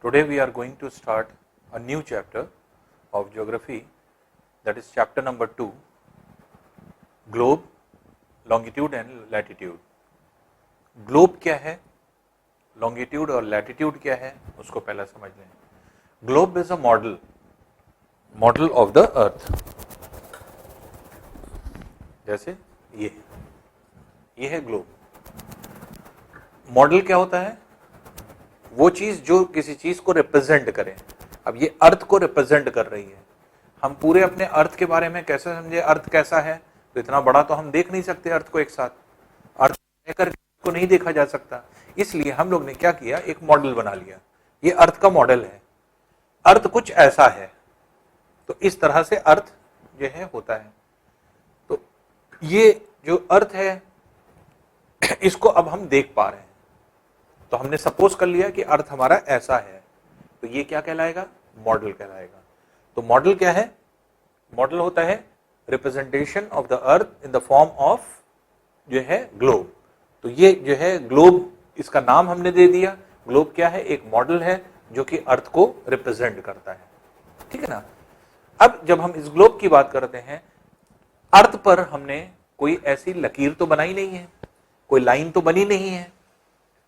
Today we are going to start a new chapter of geography, that is chapter number 2, globe, longitude and latitude. Globe क्या है, longitude और latitude क्या है, उसको पहला समझ लें. Globe is a model of the अर्थ. जैसे ये है ग्लोब. मॉडल क्या होता है? वो चीज जो किसी चीज को रिप्रेजेंट करे. अब ये अर्थ को रिप्रेजेंट कर रही है. हम पूरे अपने अर्थ के बारे में कैसे समझे, अर्थ कैसा है, तो इतना बड़ा तो हम देख नहीं सकते अर्थ को एक साथ. अर्थ लेकर को नहीं देखा जा सकता. इसलिए हम लोग ने क्या किया, एक मॉडल बना लिया. ये अर्थ का मॉडल है. अर्थ कुछ ऐसा है, तो इस तरह से अर्थ जो है होता है. तो ये जो अर्थ है इसको अब हम देख पा रहे हैं. तो हमने सपोज कर लिया कि अर्थ हमारा ऐसा है, तो ये क्या कहलाएगा? मॉडल कहलाएगा. तो मॉडल क्या है? मॉडल होता है representation of the earth in the form of जो है ग्लोब. तो ये जो है ग्लोब, इसका नाम हमने दे दिया. ग्लोब क्या है? एक मॉडल है जो कि अर्थ को रिप्रेजेंट करता है. ठीक है ना. अब जब हम इस ग्लोब की बात करते हैं, अर्थ पर हमने कोई ऐसी लकीर तो बनाई नहीं है, कोई लाइन तो बनी नहीं है,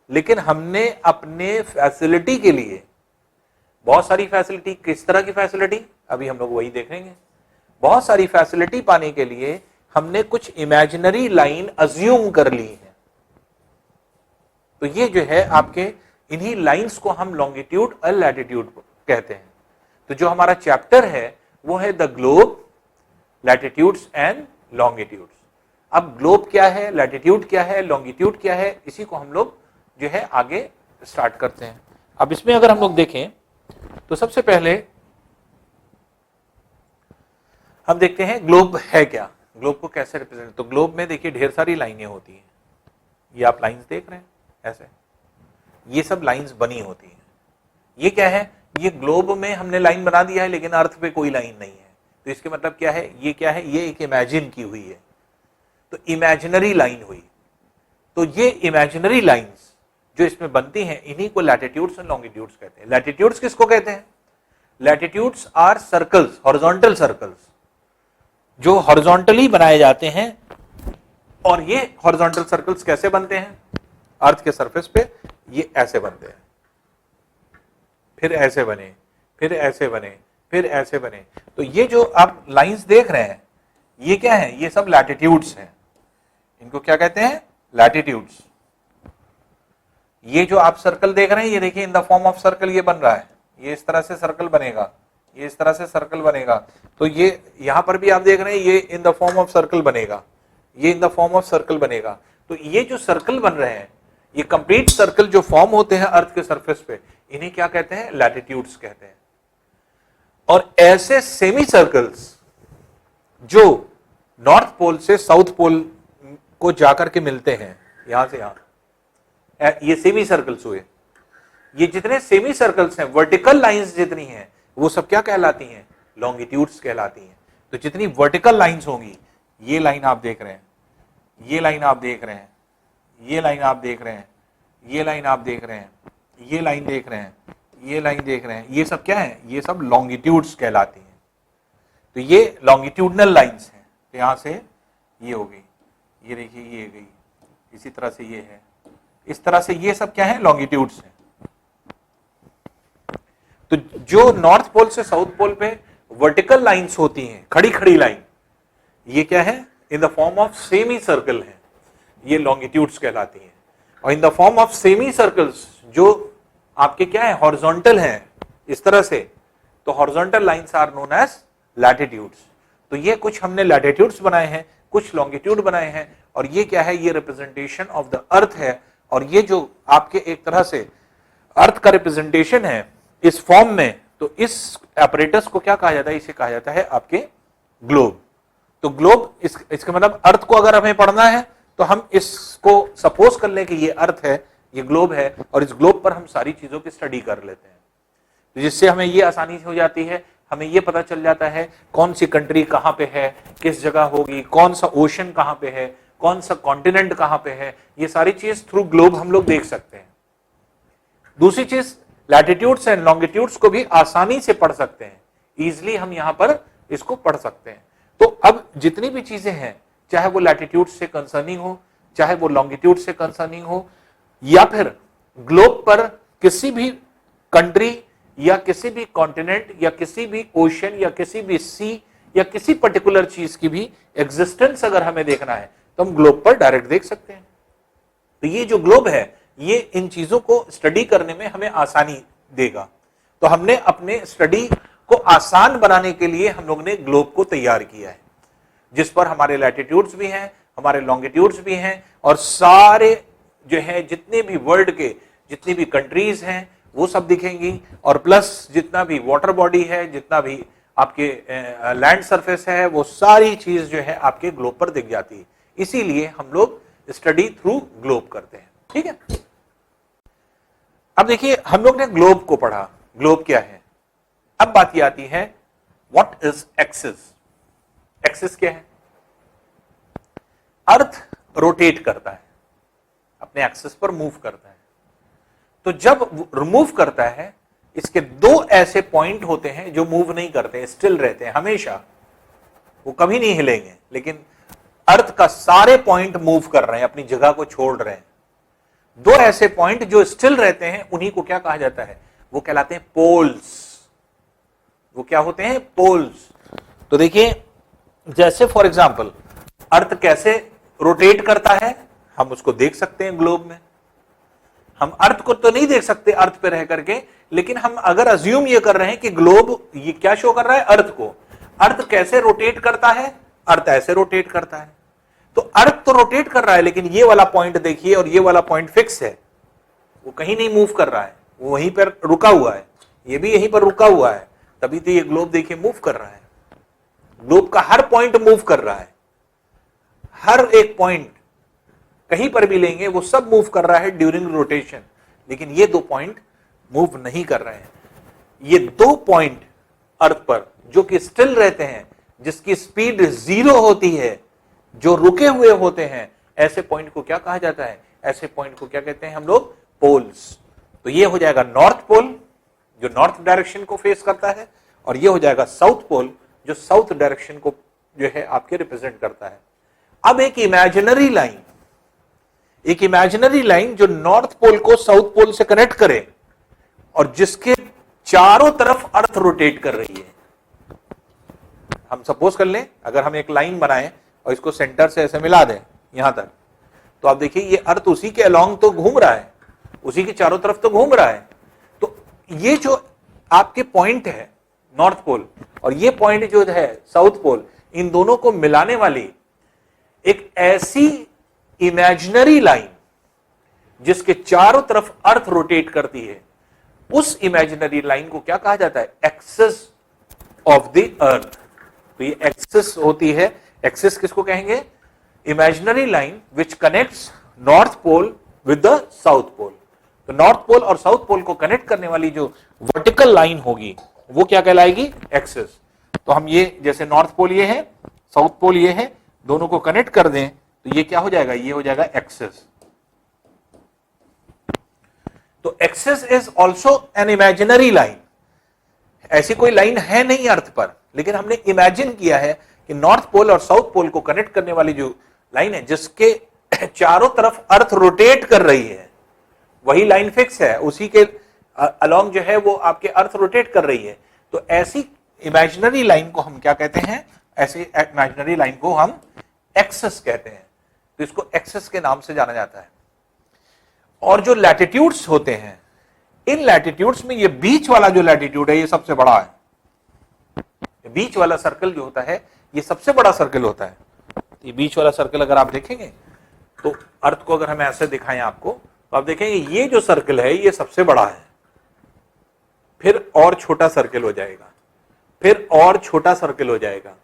लेकिन हमने अपने फैसिलिटी के लिए बहुत सारी फैसिलिटी. किस तरह की फैसिलिटी, अभी हम लोग वही देखेंगे. बहुत सारी फैसिलिटी पाने के लिए हमने कुछ इमेजिनरी लाइन अज्यूम कर ली है. तो ये जो है आपके इन्हीं लाइंस को हम लॉन्गिट्यूड और लैटिट्यूड कहते हैं. तो जो हमारा चैप्टर है वो है the globe, latitudes and longitudes. अब ग्लोब क्या है, लैटिट्यूड क्या है, लॉन्गिट्यूड क्या है, इसी को हम लोग जो है आगे स्टार्ट करते हैं. अब इसमें अगर हम लोग देखें तो सबसे पहले हम देखते हैं ग्लोब है क्या, ग्लोब को कैसे रिप्रेजेंट. तो ग्लोब में देखिए ढेर सारी लाइनें होती हैं. ये आप लाइंस देख रहे हैं ऐसे, ये सब लाइंस बनी होती हैं. ये क्या है? ये ग्लोब में हमने लाइन बना दिया है, लेकिन अर्थ पे कोई लाइन नहीं है. तो इसके मतलब क्या है? ये क्या है? ये एक इमेजिन की हुई है. तो इमेजिनरी लाइन हुई. तो ये इमेजिनरी लाइंस जो इसमें बनती हैं, इन्हीं को लैटिट्यूड्स और लॉन्गिट्यूड्स कहते हैं. लैटिट्यूड्स किसको कहते हैं? Latitudes are circles, horizontal circles, जो हॉरिजॉन्टली बनाए जाते हैं. और ये हॉरिजॉन्टल सर्कल्स कैसे बनते हैं? अर्थ के सरफेस पे ये ऐसे बनते हैं, फिर ऐसे बने, फिर ऐसे बने, फिर ऐसे बने. तो ये जो आप लाइंस देख रहे हैं, ये क्या है? ये सब लैटिट्यूड्स हैं. इनको क्या कहते हैं? लैटिट्यूड्स. ये जो आप सर्कल देख रहे हैं, ये देखिए in the form of circle ये बन रहा है. ये इस तरह से सर्कल बनेगा, ये इस तरह से सर्कल बनेगा. तो ये यहां पर भी आप देख रहे हैं, ये in the form of circle बनेगा, ये in the form of circle बनेगा. तो ये जो सर्कल बन रहे हैं, ये कंप्लीट सर्कल जो फॉर्म होते हैं अर्थ के सरफेस पे, इन्हें क्या कहते हैं? लैटिट्यूड्स कहते हैं. और ऐसे सेमी सर्कल्स जो नॉर्थ पोल से साउथ पोल को जाकर के मिलते हैं, यहां से यहां, ये सेमी सर्कल्स हुए. ये जितने सेमी सर्कल्स हैं, वर्टिकल लाइंस जितनी हैं, वो सब क्या कहलाती हैं? लॉन्गिट्यूड्स कहलाती हैं. तो जितनी वर्टिकल लाइंस होंगी, ये लाइन आप देख रहे हैं, ये लाइन आप देख रहे हैं, ये लाइन आप देख रहे हैं, ये लाइन आप देख रहे हैं, ये लाइन देख रहे हैं, ये लाइन देख रहे हैं, ये सब क्या है? ये सब लॉन्गिट्यूड्स कहलाती हैं. तो ये लॉन्गिट्यूडनल लाइंस हैं. तो यहां से ये हो गई, ये देखिए ये गई, इसी तरह से ये है, इस तरह से ये सब क्या है? लॉन्गिट्यूड्स हैं. तो जो नॉर्थ पोल से साउथ पोल पे वर्टिकल लाइंस होती हैं, खड़ी खड़ी लाइन, ये क्या है? In the form of semi circle है, ये लॉन्गिट्यूड्स कहलाती हैं. और in the form of semi circles जो आपके क्या है? हॉरिजॉन्टल हैं इस तरह से, तो horizontal lines are known as latitudes. तो ये कुछ हमने लैटिट्यूड्स बनाए हैं, कुछ लॉन्गिट्यूड बनाए हैं. और ये क्या है? ये रिप्रेजेंटेशन ऑफ द अर्थ है. और ये जो आपके एक तरह से अर्थ का रिप्रेजेंटेशन है इस फॉर्म में, तो इस एपरेटस को क्या कहा जाता है? इसे कहा जाता है आपके ग्लोब. तो ग्लोब इसका मतलब अर्थ को अगर हमें पढ़ना है तो हम इसको सपोज कर लें कि ये अर्थ है, ये ग्लोब है, और इस ग्लोब पर हम सारी चीजों की स्टडी कर लेते हैं. तो जिससे हमें ये आसानी से हो जाती है, हमें ये पता चल जाता है कौन सी कंट्री कहां पे है, किस जगह होगी, कौन सा ओशन कहां पे है, कौन सा कॉन्टिनेंट कहां पे है. ये सारी चीज थ्रू ग्लोब हम लोग देख सकते हैं. दूसरी चीज लैटिट्यूड्स एंड लॉन्गिट्यूड्स को भी आसानी से पढ़ सकते हैं, इजिली हम यहां पर इसको पढ़ सकते हैं। तो अब जितनी भी चीजें हैं, चाहे वो लैटिट्यूड से कंसर्निंग हो, चाहे वो लॉन्गिट्यूड से कंसर्निंग हो, या फिर ग्लोब पर किसी भी कंट्री या किसी भी कॉन्टिनेंट या किसी भी ओशन या किसी भी सी या किसी पर्टिकुलर चीज की भी एग्जिस्टेंस अगर हमें देखना है तो हम ग्लोब पर डायरेक्ट देख सकते हैं। तो ये जो ग्लोब है ये इन चीजों को स्टडी करने में हमें आसानी देगा। तो हमने अपने स्टडी को आसान बनाने के लिए हम लोग ने ग्लोब को तैयार किया है, जिस पर हमारे लैटिट्यूड्स भी हैं, हमारे लॉन्गिट्यूड्स भी हैं, और सारे जो है जितने भी वर्ल्ड के जितनी भी कंट्रीज हैं वो सब दिखेंगी, और प्लस जितना भी वाटर बॉडी है, जितना भी आपके लैंड सरफेस है, वो सारी चीज जो है आपके ग्लोब पर दिख जाती है। इसीलिए हम लोग स्टडी थ्रू ग्लोब करते हैं। ठीक है, अब देखिए हम लोग ने ग्लोब को पढ़ा, ग्लोब क्या है। अब बात ये आती है व्हाट इज एक्सिस। एक्सिस क्या है? अर्थ रोटेट करता है, अपने एक्सिस पर मूव करता है। तो जब मूव करता है, इसके दो ऐसे पॉइंट होते हैं जो मूव नहीं करते, स्टिल रहते हैं हमेशा, वो कभी नहीं हिलेंगे, लेकिन अर्थ का सारे पॉइंट मूव कर रहे हैं, अपनी जगह को छोड़ रहे हैं। दो ऐसे पॉइंट जो स्टिल रहते हैं उन्हीं को क्या कहा जाता है? वो कहलाते हैं पोल्स। वो क्या होते हैं? पोल्स। तो देखिए जैसे फॉर एग्जांपल अर्थ कैसे रोटेट करता है, हम उसको देख सकते हैं ग्लोब में। हम अर्थ को तो नहीं देख सकते अर्थ पे रह करके, लेकिन हम अगर अज्यूम ये कर रहे हैं कि ग्लोब ये क्या शो कर रहा है? अर्थ को। अर्थ कैसे रोटेट करता है? अर्थ ऐसे रोटेट करता है। तो अर्थ तो रोटेट कर रहा है, लेकिन ये वाला पॉइंट देखिए, और ये वाला पॉइंट फिक्स है, वो कहीं नहीं मूव कर रहा है, वो वहीं पर रुका हुआ है, ये भी यहीं पर रुका हुआ है। तभी तो ये ग्लोब देखिए मूव कर रहा है। ग्लोब का हर पॉइंट मूव कर रहा है, हर एक पॉइंट कहीं पर भी लेंगे वो सब मूव कर रहा है ड्यूरिंग रोटेशन, लेकिन ये दो पॉइंट मूव नहीं कर रहे हैं। ये दो पॉइंट अर्थ पर जो कि स्टिल रहते हैं, जिसकी स्पीड 0 होती है, जो रुके हुए होते हैं, ऐसे पॉइंट को क्या कहा जाता है? ऐसे पॉइंट को क्या कहते हैं हम लोग? पोल्स। तो ये हो जाएगा नॉर्थ पोल जो नॉर्थ डायरेक्शन को फेस करता है, और ये हो जाएगा साउथ पोल जो साउथ डायरेक्शन को जो है आपके रिप्रेजेंट करता है। अब एक इमेजिनरी लाइन जो नॉर्थ पोल को साउथ पोल से कनेक्ट करे और जिसके चारों तरफ अर्थ रोटेट कर रही है। हम सपोज कर लें, अगर हम एक लाइन बनाएं और इसको सेंटर से ऐसे मिला दें यहां तक, तो आप देखिए ये अर्थ उसी के अलोंग तो घूम रहा है, उसी के चारों तरफ तो घूम रहा है। तो ये जो आपके पॉइंट है नॉर्थ पोल और ये पॉइंट जो है साउथ पोल, इन दोनों को मिलाने वाली एक ऐसी इमेजिनरी लाइन जिसके चारों तरफ अर्थ रोटेट करती है, उस इमेजिनरी लाइन को क्या कहा जाता है? Axis of the earth. तो ये एक्सिस होती है। एक्सिस किसको कहेंगे? Imaginary line which connects north pole with the south pole. तो नॉर्थ पोल और साउथ पोल को कनेक्ट करने वाली जो वर्टिकल लाइन होगी वो क्या कहलाएगी? एक्सिस। तो हम ये जैसे नॉर्थ पोल ये है, साउथ पोल ये है, दोनों को कनेक्ट कर दें तो ये क्या हो जाएगा? ये हो जाएगा एक्सिस। तो axis is also an imaginary line. ऐसी कोई लाइन है नहीं अर्थ पर, लेकिन हमने इमेजिन किया है कि नॉर्थ पोल और साउथ पोल को कनेक्ट करने वाली जो लाइन है जिसके चारों तरफ अर्थ रोटेट कर रही है, वही लाइन फिक्स है, उसी के अलोंग जो है वो आपके अर्थ रोटेट कर रही है। तो ऐसी इमेजिनरी लाइन को हम क्या कहते हैं? ऐसी इमेजिनरी लाइन को हम एक्सिस कहते हैं। तो इसको एक्सिस के नाम से जाना जाता है। और जो लैटिट्यूड्स होते हैं, इन लैटिट्यूड्स में ये बीच वाला जो लैटिट्यूड है ये सबसे बड़ा है। बीच वाला सर्कल जो होता है ये सबसे बड़ा सर्कल होता है। ये बीच वाला सर्कल अगर आप देखेंगे तो अर्थ को अगर हम ऐसे दिखाएं आपको, तो आप देखेंगे ये जो सर्कल है ये सबसे बड़ा है, फिर और छोटा सर्कल हो जाएगा, फिर और छोटा सर्कल हो जाएगा,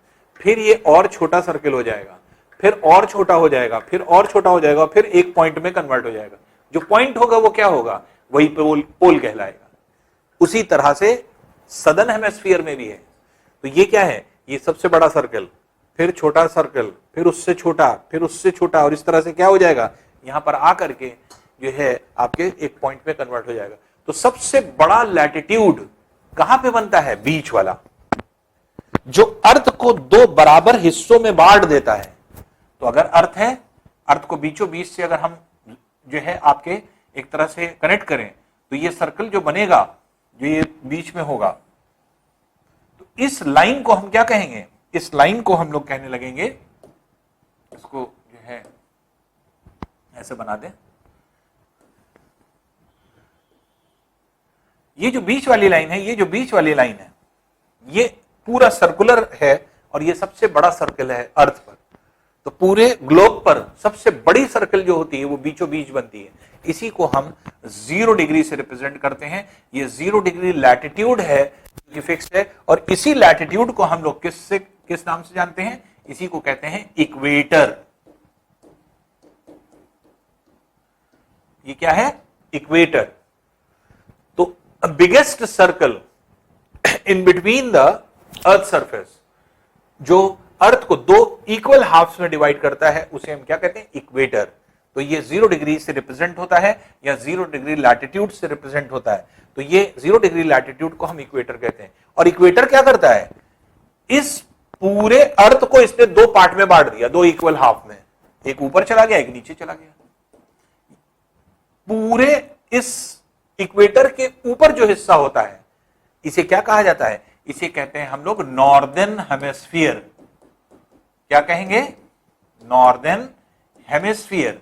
फिर ये और छोटा सर्कल हो जाएगा, फिर और छोटा हो जाएगा, फिर और छोटा हो जाएगा, फिर एक पॉइंट में कन्वर्ट हो जाएगा। जो पॉइंट होगा वो क्या होगा? वही पोल कहलाएगा। उसी तरह से सदर्न हेमिस्फीयर में भी है। तो ये क्या है? ये सबसे बड़ा सर्कल, फिर छोटा सर्कल, फिर उससे छोटा, फिर उससे छोटा, और इस तरह से क्या हो जाएगा? यहां पर आकर के जो है आपके एक पॉइंट में कन्वर्ट हो जाएगा। तो सबसे बड़ा लैटिट्यूड कहां पे बनता है? बीच वाला, जो अर्थ को दो बराबर हिस्सों में बांट देता है। तो अगर अर्थ है, अर्थ को बीचों बीच से अगर हम जो है आपके एक तरह से कनेक्ट करें, तो ये सर्कल जो बनेगा, जो ये बीच में होगा, तो इस लाइन को हम क्या कहेंगे? इस लाइन को हम लोग कहने लगेंगे, इसको जो है ऐसे बना दें, ये जो बीच वाली लाइन है, ये जो बीच वाली लाइन है, ये पूरा सर्कुलर है और ये सबसे बड़ा सर्कल है अर्थ पर। तो पूरे ग्लोब पर सबसे बड़ी सर्कल जो होती है वो बीचों बीच बनती है। इसी को हम 0 डिग्री से रिप्रेजेंट करते हैं। ये 0 डिग्री लैटिट्यूड है जो फिक्स्ड है, और इसी लैटिट्यूड को हम लोग किस नाम से जानते हैं? इसी को कहते हैं इक्वेटर। ये क्या है? इक्वेटर। तो biggest circle in between the earth surface, जो अर्थ को दो इक्वल हाफ्स में डिवाइड करता है, उसे हम क्या कहते हैं? इक्वेटर। तो ये 0 डिग्री से रिप्रेजेंट होता है या 0 डिग्री लैटिट्यूड से रिप्रेजेंट होता है। तो ये 0 डिग्री लैटिट्यूड को हम इक्वेटर कहते हैं। और इक्वेटर क्या करता है? इस पूरे अर्थ को इसने दो पार्ट में बांट दिया, दो इक्वल हाफ में, एक ऊपर चला गया, एक नीचे चला गया। पूरे इस इक्वेटर के ऊपर जो हिस्सा होता है, इसे क्या कहा जाता है? इसे कहते हैं हम लोग नॉर्दर्न हेमिस्फीयर। क्या कहेंगे? Northern hemisphere.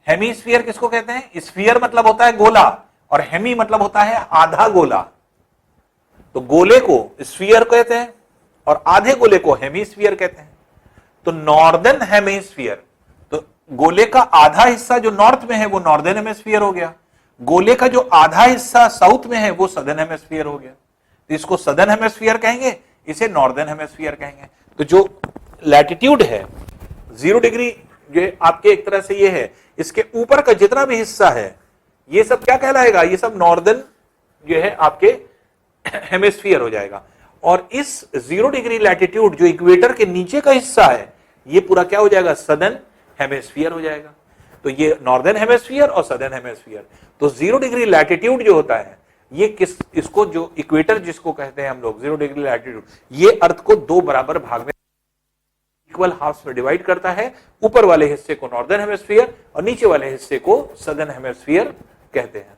हेमिस्फीयर किसको कहते हैं? स्फीयर मतलब होता है गोला, और हेमी मतलब होता है आधा गोला। तो गोले को स्फीयर कहते हैं और आधे गोले को हेमिस्फीयर कहते हैं। तो नॉर्दर्न हेमिस्फीयर, तो गोले का आधा हिस्सा जो नॉर्थ में है वो नॉर्दर्न हेमिस्फीयर हो गया, गोले का जो आधा हिस्सा साउथ में है वो सदर्न हेमिस्फीयर हो गया। तो इसको सदर्न हेमिस्फीयर कहेंगे, इसे नॉर्दर्न हेमिस्फीयर कहेंगे। तो जो लैटिट्यूड है 0 डिग्री, जो आपके एक तरह से ये है, इसके ऊपर का जितना भी हिस्सा है ये सब क्या कहलाएगा? ये सब नॉर्दर्न जो है आपके हेमिस्फीयर हो जाएगा। और इस 0 डिग्री लैटिट्यूड जो इक्वेटर के नीचे का हिस्सा है, ये पूरा क्या हो जाएगा? सदर्न हेमिस्फीयर हो जाएगा। तो ये नॉर्दर्न हेमिस्फीयर और सदर्न हेमिस्फीयर। तो 0 डिग्री लैटिट्यूड जो होता है, ये इसको जो इक्वेटर जिसको कहते हैं हम लोग 0 डिग्री लैटिट्यूड, ये अर्थ को दो बराबर भाग में इक्वल हाफ्स में डिवाइड करता है। ऊपर वाले हिस्से को नॉर्दर्न हेमिस्फीयर और नीचे वाले हिस्से को सदर्न हेमिस्फीयर कहते हैं।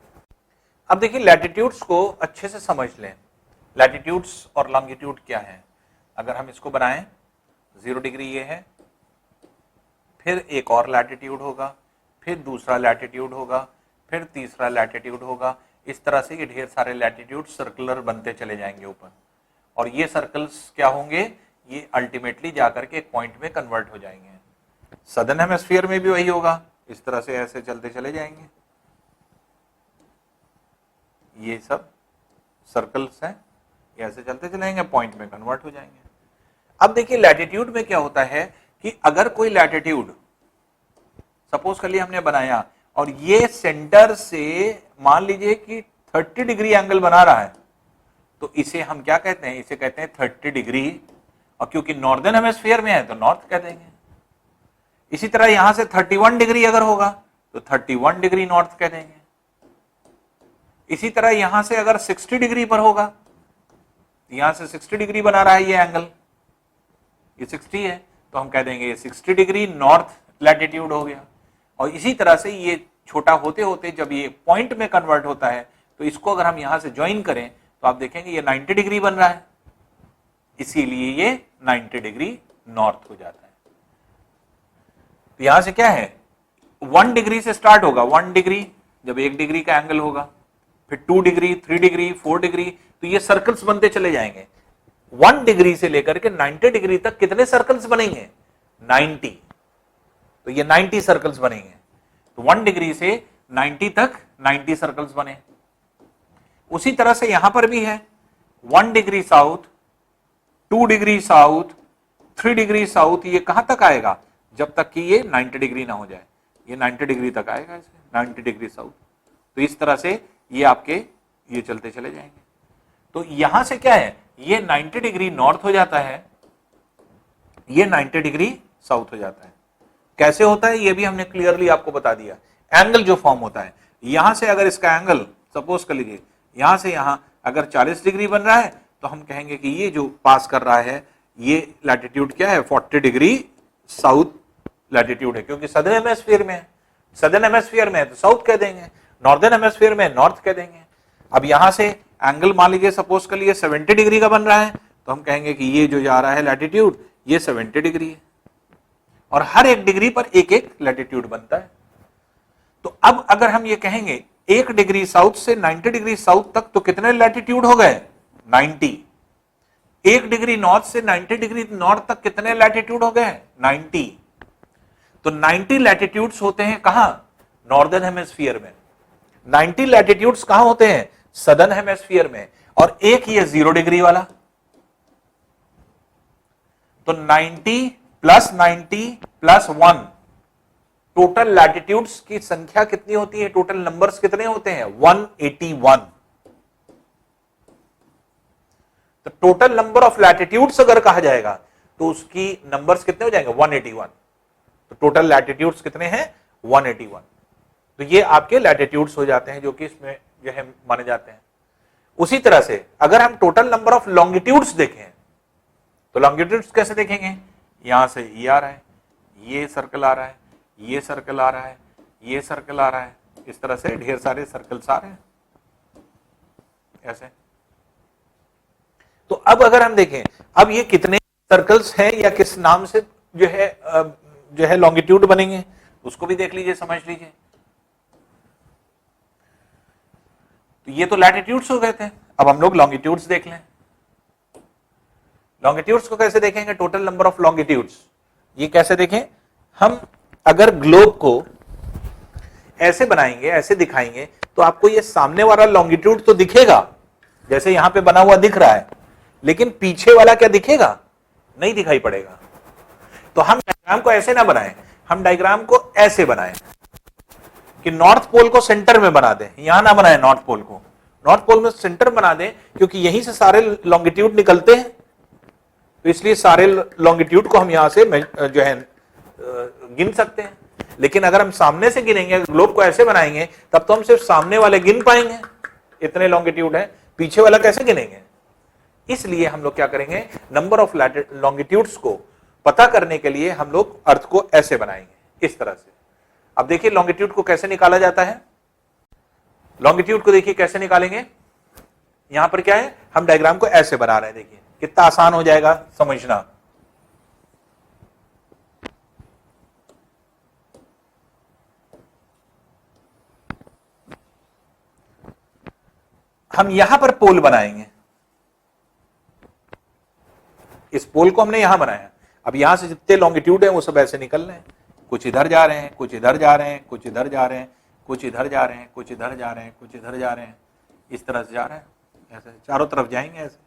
अब देखिए लैटिट्यूड्स को अच्छे से समझ लें। लैटिट्यूड्स और लॉन्गिट्यूड क्या है? अगर हम इसको बनाएं, 0 डिग्री ये है, फिर एक और लैटिट्यूड होगा, फिर दूसरा लैटिट्यूड होगा, फिर तीसरा लैटिट्यूड होगा। इस तरह से ये ढेर सारे लैटिट्यूड सर्कुलर बनते चले जाएंगे ऊपर, और ये सर्कल्स क्या होंगे? ये अल्टीमेटली जाकर के एक पॉइंट में कन्वर्ट हो जाएंगे। सदर्न हेमिस्फीयर में भी वही होगा, इस तरह से ऐसे चलते चले जाएंगे। ये सब सर्कल्स हैं, ये ऐसे चलते चलेंगे, पॉइंट में कन्वर्ट हो जाएंगे। अब देखिए लैटिट्यूड में क्या होता है कि अगर कोई लैटिट्यूड सपोज कर लिया हमने बनाया, और ये सेंटर से मान लीजिए कि 30 डिग्री एंगल बना रहा है, तो इसे हम क्या कहते हैं? इसे कहते हैं 30 डिग्री। और क्योंकि नॉर्दर्न हेमिस्फीयर में है तो नॉर्थ कह देंगे। इसी तरह यहां से 31 डिग्री अगर होगा तो 31 डिग्री नॉर्थ कह देंगे। इसी तरह यहां से अगर 60 डिग्री पर होगा, यहां से 60 डिग्री बना रहा है ये एंगल, ये 60 है, तो हम कह देंगे ये 60 डिग्री नॉर्थ लैटिट्यूड हो गया। और इसी तरह से ये छोटा होते होते जब ये पॉइंट में कन्वर्ट होता है, तो इसको अगर हम यहां से ज्वाइन करें तो आप देखेंगे ये 90 डिग्री बन रहा है, इसीलिए ये 90 डिग्री नॉर्थ हो जाता है। तो यहां से क्या है? 1 डिग्री से स्टार्ट होगा, 1 डिग्री जब 1 डिग्री का एंगल होगा, फिर 2 डिग्री, 3 डिग्री, 4 डिग्री, तो ये सर्कल्स बनते चले जाएंगे। 1 डिग्री से लेकर के 90 डिग्री तक कितने सर्कल्स बनेंगे? 90। तो ये 90 सर्कल्स बनेंगे। तो 1 डिग्री से 90 तक 90 सर्कल्स बने। उसी तरह से यहां पर भी है 1 degree south, 2 degree south, 3 degree south, ये कहां तक आएगा? जब तक कि ये 90 डिग्री ना हो जाए, ये 90 डिग्री तक आएगा, इसे 90 डिग्री साउथ। तो इस तरह से ये आपके ये चलते चले जाएंगे। तो यहां से क्या है? ये 90 डिग्री नॉर्थ हो जाता है, ये 90 डिग्री साउथ हो जाता है। कैसे होता है ये भी हमने क्लियरली आपको बता दिया। एंगल जो फॉर्म होता है, यहां से अगर इसका एंगल सपोज कर लीजिए यहां से यहां अगर 40 डिग्री बन रहा है तो हम कहेंगे कि ये जो पास कर रहा है ये लैटिट्यूड क्या है, 40 डिग्री साउथ लैटिट्यूड है, क्योंकि सदर्न हेमिस्फीयर में है, सदर्न हेमिस्फीयर में है तो साउथ कह देंगे, नॉर्दर्न हेमिस्फीयर में नॉर्थ कह देंगे। अब यहां से एंगल मान लीजिए सपोज कर लिए 70 डिग्री का बन रहा है तो हम कहेंगे कि ये जो जा रहा है लैटिट्यूड ये 70 डिग्री है, और हर एक डिग्री पर एक एक लैटिट्यूड बनता है। तो अब अगर हम ये कहेंगे 1 डिग्री साउथ से 90 डिग्री साउथ तक तो कितने लैटिट्यूड हो गए, 90। 1 डिग्री नॉर्थ से 90 डिग्री नॉर्थ तक कितने लैटिट्यूड हो गए, 90। तो 90 लैटिट्यूड्स होते हैं कहां, नॉर्दर्न हेमिस्फीयर में। 90 लैटिट्यूड्स कहां होते हैं, सदर्न हेमिस्फीयर में, और एक ये 0 डिग्री वाला। तो 90 प्लस 1 टोटल लैटिट्यूड्स की संख्या कितनी होती है, टोटल नंबर्स कितने होते हैं, 181। तो टोटल नंबर ऑफ लैटिट्यूड्स अगर कहा जाएगा तो उसकी नंबर्स कितने हो जाएंगे, 181। तो टोटल लैटिट्यूड्स कितने हैं, 181। तो ये आपके लैटिट्यूड्स हो जाते हैं जो कि इसमें जो है माने जाते हैं। उसी तरह से अगर हम टोटल नंबर ऑफ लॉन्गिट्यूड्स देखें तो लॉन्गिट्यूड्स कैसे देखेंगे, यहां से ये आ रहा है, ये सर्कल आ रहा है, ये सर्कल आ रहा है, ये सर्कल आ रहा है, इस तरह से ढेर सारे सर्कल्स आ रहे हैं ऐसे। तो अब अगर हम देखें अब ये कितने सर्कल्स हैं या किस नाम से जो है लॉन्गिट्यूड बनेंगे उसको भी देख लीजिए, समझ लीजिए। तो ये तो लैटिट्यूड्स हो गए थे, अब हम लोग लॉन्गिट्यूड्स देख लें। लॉन्गिट्यूड्स को कैसे देखेंगे, टोटल नंबर ऑफ लॉन्गिट्यूड्स, ये कैसे देखें, हम अगर ग्लोब को ऐसे बनाएंगे, ऐसे दिखाएंगे तो आपको ये सामने वाला लॉन्गिट्यूड तो दिखेगा जैसे यहां पे बना हुआ दिख रहा है, लेकिन पीछे वाला क्या दिखेगा, नहीं दिखाई पड़ेगा। तो हम डायग्राम को ऐसे ना बनाएं, हम डायग्राम को ऐसे बनाएं कि नॉर्थ पोल को सेंटर में बना दें, यहां ना बनाएं नॉर्थ पोल को, नॉर्थ पोल में सेंटर बना दें क्योंकि यहीं से सारे लॉन्गिट्यूड निकलते हैं, तो इसलिए सारे लॉन्गिट्यूड को हम यहां से जो है गिन सकते हैं। लेकिन अगर हम सामने से गिनेंगे, ग्लोब को ऐसे बनाएंगे तब तो हम सिर्फ सामने वाले गिन पाएंगे, इतने लॉन्गिट्यूड है, पीछे वाला कैसे गिनेंगे। इसलिए हम लोग क्या करेंगे, नंबर ऑफ लॉन्गिट्यूड्स को पता करने के लिए हम लोग अर्थ को ऐसे बनाएंगे इस तरह से। अब देखिए लॉन्गिट्यूड को कैसे निकाला जाता है, लॉन्गिट्यूड को देखिए कैसे निकालेंगे। यहां पर क्या है, हम डायग्राम को ऐसे बना रहे हैं, देखिए कितना आसान हो जाएगा समझना। हम यहां पर पोल बनाएंगे, इस पोल को हमने यहां बनाया। अब यहां से जितने लॉन्गिट्यूड है वो सब ऐसे निकल रहे हैं, कुछ इधर जा रहे हैं, कुछ इधर जा रहे हैं, कुछ इधर जा रहे हैं, कुछ इधर जा रहे हैं, कुछ इधर जा रहे हैं, कुछ इधर जा रहे हैं, इस तरह से जा रहे हैं, ऐसे चारों तरफ जाएंगे ऐसे।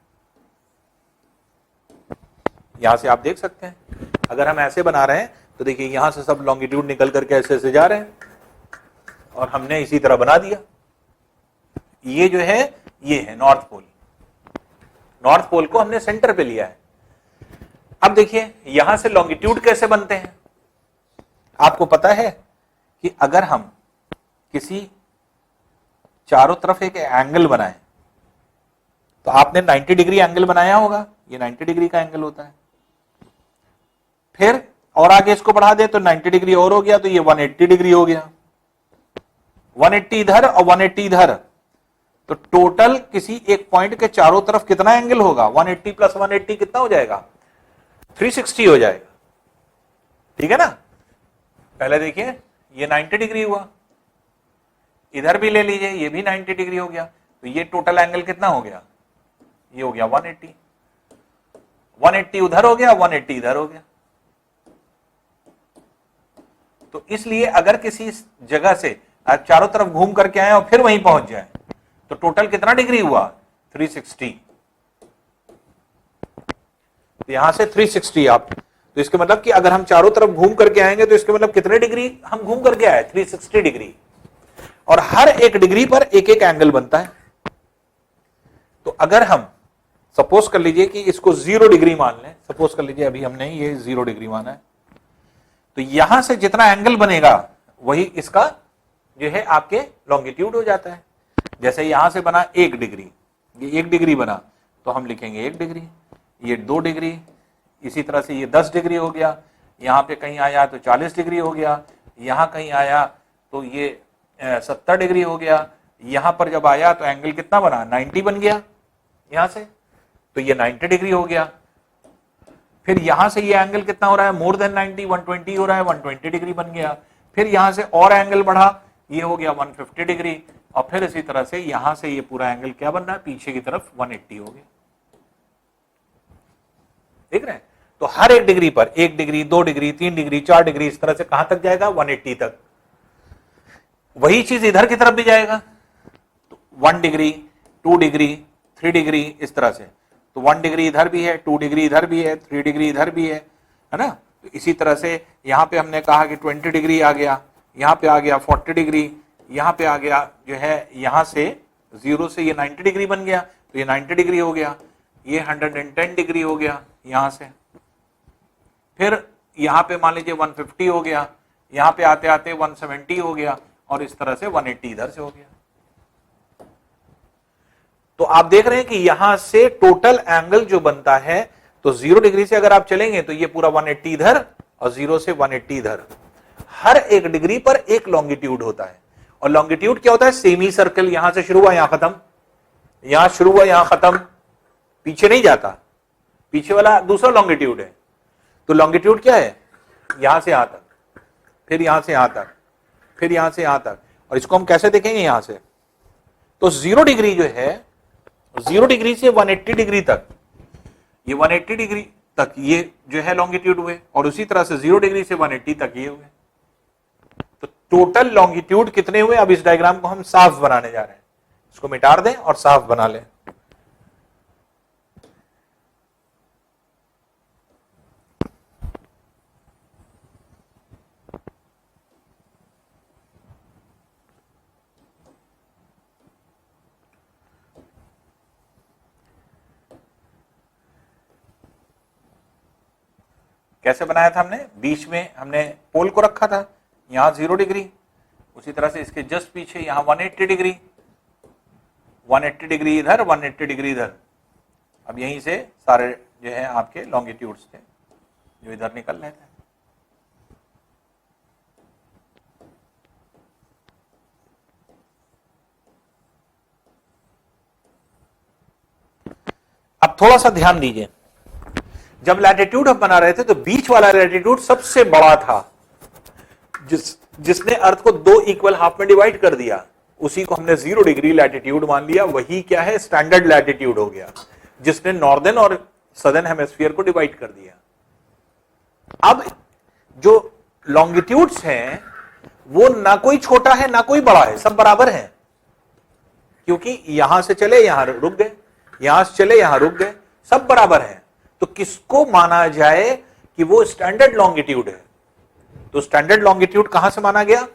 यहां से आप देख सकते हैं अगर हम ऐसे बना रहे हैं तो देखिए यहां से सब लॉन्गिट्यूड निकल करके ऐसे ऐसे जा रहे हैं, और हमने इसी तरह बना दिया। ये जो है ये है नॉर्थ पोल, नॉर्थ पोल को हमने सेंटर पे लिया है। अब देखिए यहां से लॉन्गिट्यूड कैसे बनते हैं, आपको पता है कि अगर हम किसी चारों तरफ एक एंगल बनाए तो आपने 90 डिग्री एंगल बनाया होगा, ये 90 डिग्री का एंगल होता है। फिर और आगे इसको बढ़ा दे तो 90 डिग्री और हो गया, तो ये 180 डिग्री हो गया, 180 इधर और 180 इधर। तो टोटल किसी एक पॉइंट के चारों तरफ कितना एंगल होगा, 180 प्लस 180 कितना हो जाएगा, 360 हो जाएगा। ठीक है ना। पहले देखिए ये 90 डिग्री हुआ, इधर भी ले लीजिए ये भी 90 डिग्री हो गया, तो ये टोटल एंगल कितना हो गया, ये हो गया 180। 180 उधर हो गया, 180 इधर हो गया। तो इसलिए अगर किसी जगह से आप चारों तरफ घूम करके आए और फिर वहीं पहुंच जाए तो टोटल कितना डिग्री हुआ, 360। तो यहां से 360 आप, तो इसके मतलब कि अगर हम चारों तरफ घूम करके आएंगे तो इसके मतलब कितने डिग्री हम घूम करके आए, 360 डिग्री। और हर एक डिग्री पर एक एक एंगल बनता है। तो अगर हम सपोज कर लीजिए कि इसको 0 डिग्री मान लें, सपोज कर लीजिए अभी हमने ये 0 डिग्री माना है, तो यहां से जितना एंगल बनेगा वही इसका जो है आपके लॉन्गिट्यूड हो जाता है। जैसे यहां से बना 1 डिग्री, ये 1 डिग्री बना तो हम लिखेंगे 1 डिग्री, ये 2 डिग्री, इसी तरह से ये 10 डिग्री हो गया, यहाँ पे कहीं आया तो 40 डिग्री हो गया, यहाँ कहीं आया तो ये 70 डिग्री हो गया, यहां पर जब आया तो एंगल कितना बना 90 बन गया यहां से, तो ये 90 डिग्री हो गया। फिर यहां से ये एंगल कितना हो रहा है मोर देन 90, 120 हो रहा है, 120 डिग्री बन गया। फिर यहां से और एंगल बढ़ा, ये हो गया 150 डिग्री, और फिर इसी तरह से यहां से ये पूरा एंगल क्या बन रहा है पीछे की तरफ 180 हो गया। देख रहे हैं? तो हर 1 डिग्री पर 1 डिग्री, 2 डिग्री, 3 डिग्री, 4 डिग्री, इस तरह से कहां तक जाएगा 180 तक। वही चीज इधर की तरफ भी जाएगा, तो 1 डिग्री, 2 डिग्री, 3 डिग्री, इस तरह से। तो 1 डिग्री इधर भी है, 2 डिग्री इधर भी है, 3 डिग्री इधर भी है ना। तो इसी तरह से यहां पे हमने कहा कि 20 डिग्री आ गया, यहां पे आ गया 40 डिग्री, यहां पे आ गया जो है यहां से 0 से ये 90 डिग्री बन गया, तो ये 90 डिग्री हो गया, ये 110 डिग्री हो गया यहां से। फिर यहां पे मान लीजिए 150 हो गया, यहां पे आते आते 170 हो गया, और इस तरह से 180 इधर से हो गया। तो आप देख रहे हैं कि यहां से टोटल एंगल जो बनता है, तो 0 डिग्री से अगर आप चलेंगे तो ये पूरा 180 इधर और 0 से 180 इधर। हर 1 डिग्री पर एक लॉन्गिट्यूड होता है, और लॉन्गिट्यूड क्या होता है सेमी सर्कल, यहां से शुरू हुआ यहां खत्म, यहां शुरू हुआ यहां खत्म, पीछे नहीं जाता, पीछे वाला दूसरा लॉन्गिट्यूड है। तो लॉन्गिट्यूड क्या है यहां से यहां तक, फिर यहां से यहां तक, फिर यहां से यहां तक, और इसको हम कैसे देखेंगे यहां से। तो 0 डिग्री जो है 0 डिग्री से 180 डिग्री तक, ये 180 डिग्री तक ये जो है लॉन्गिट्यूड हुए, और उसी तरह से 0 डिग्री से 180 तक ये हुए। तो टोटल लॉन्गिट्यूड कितने हुए। अब इस डायग्राम को हम साफ बनाने जा रहे हैं, इसको मिटा दें और साफ बना लें। कैसे बनाया था हमने, बीच में हमने पोल को रखा था, यहां 0 डिग्री, उसी तरह से इसके जस्ट पीछे यहां 180 डिग्री, 180 डिग्री इधर, 180 डिग्री इधर। अब यहीं से सारे जो है आपके लॉन्गिट्यूड्स थे जो इधर निकल रहे थे। अब थोड़ा सा ध्यान दीजिए, जब लैटिट्यूड हम बना रहे थे तो बीच वाला लैटिट्यूड सबसे बड़ा था, जिसने अर्थ को 2 इक्वल हाफ में डिवाइड कर दिया, उसी को हमने 0 डिग्री लैटिट्यूड मान लिया। वही क्या है स्टैंडर्ड लैटिट्यूड हो गया, जिसने नॉर्दर्न और सदर्न हेमिस्फीयर को डिवाइड कर दिया। अब जो लॉन्गिट्यूड्स हैं वो ना कोई छोटा है ना कोई बड़ा है, सब बराबर है, क्योंकि यहां से चले यहां रुक गए, यहां से चले यहां रुक गए, सब बराबर है। तो किसको माना जाए कि वो स्टैंडर्ड लॉन्गिट्यूड है। तो स्टैंडर्ड लॉन्गिट्यूड कहां से माना गया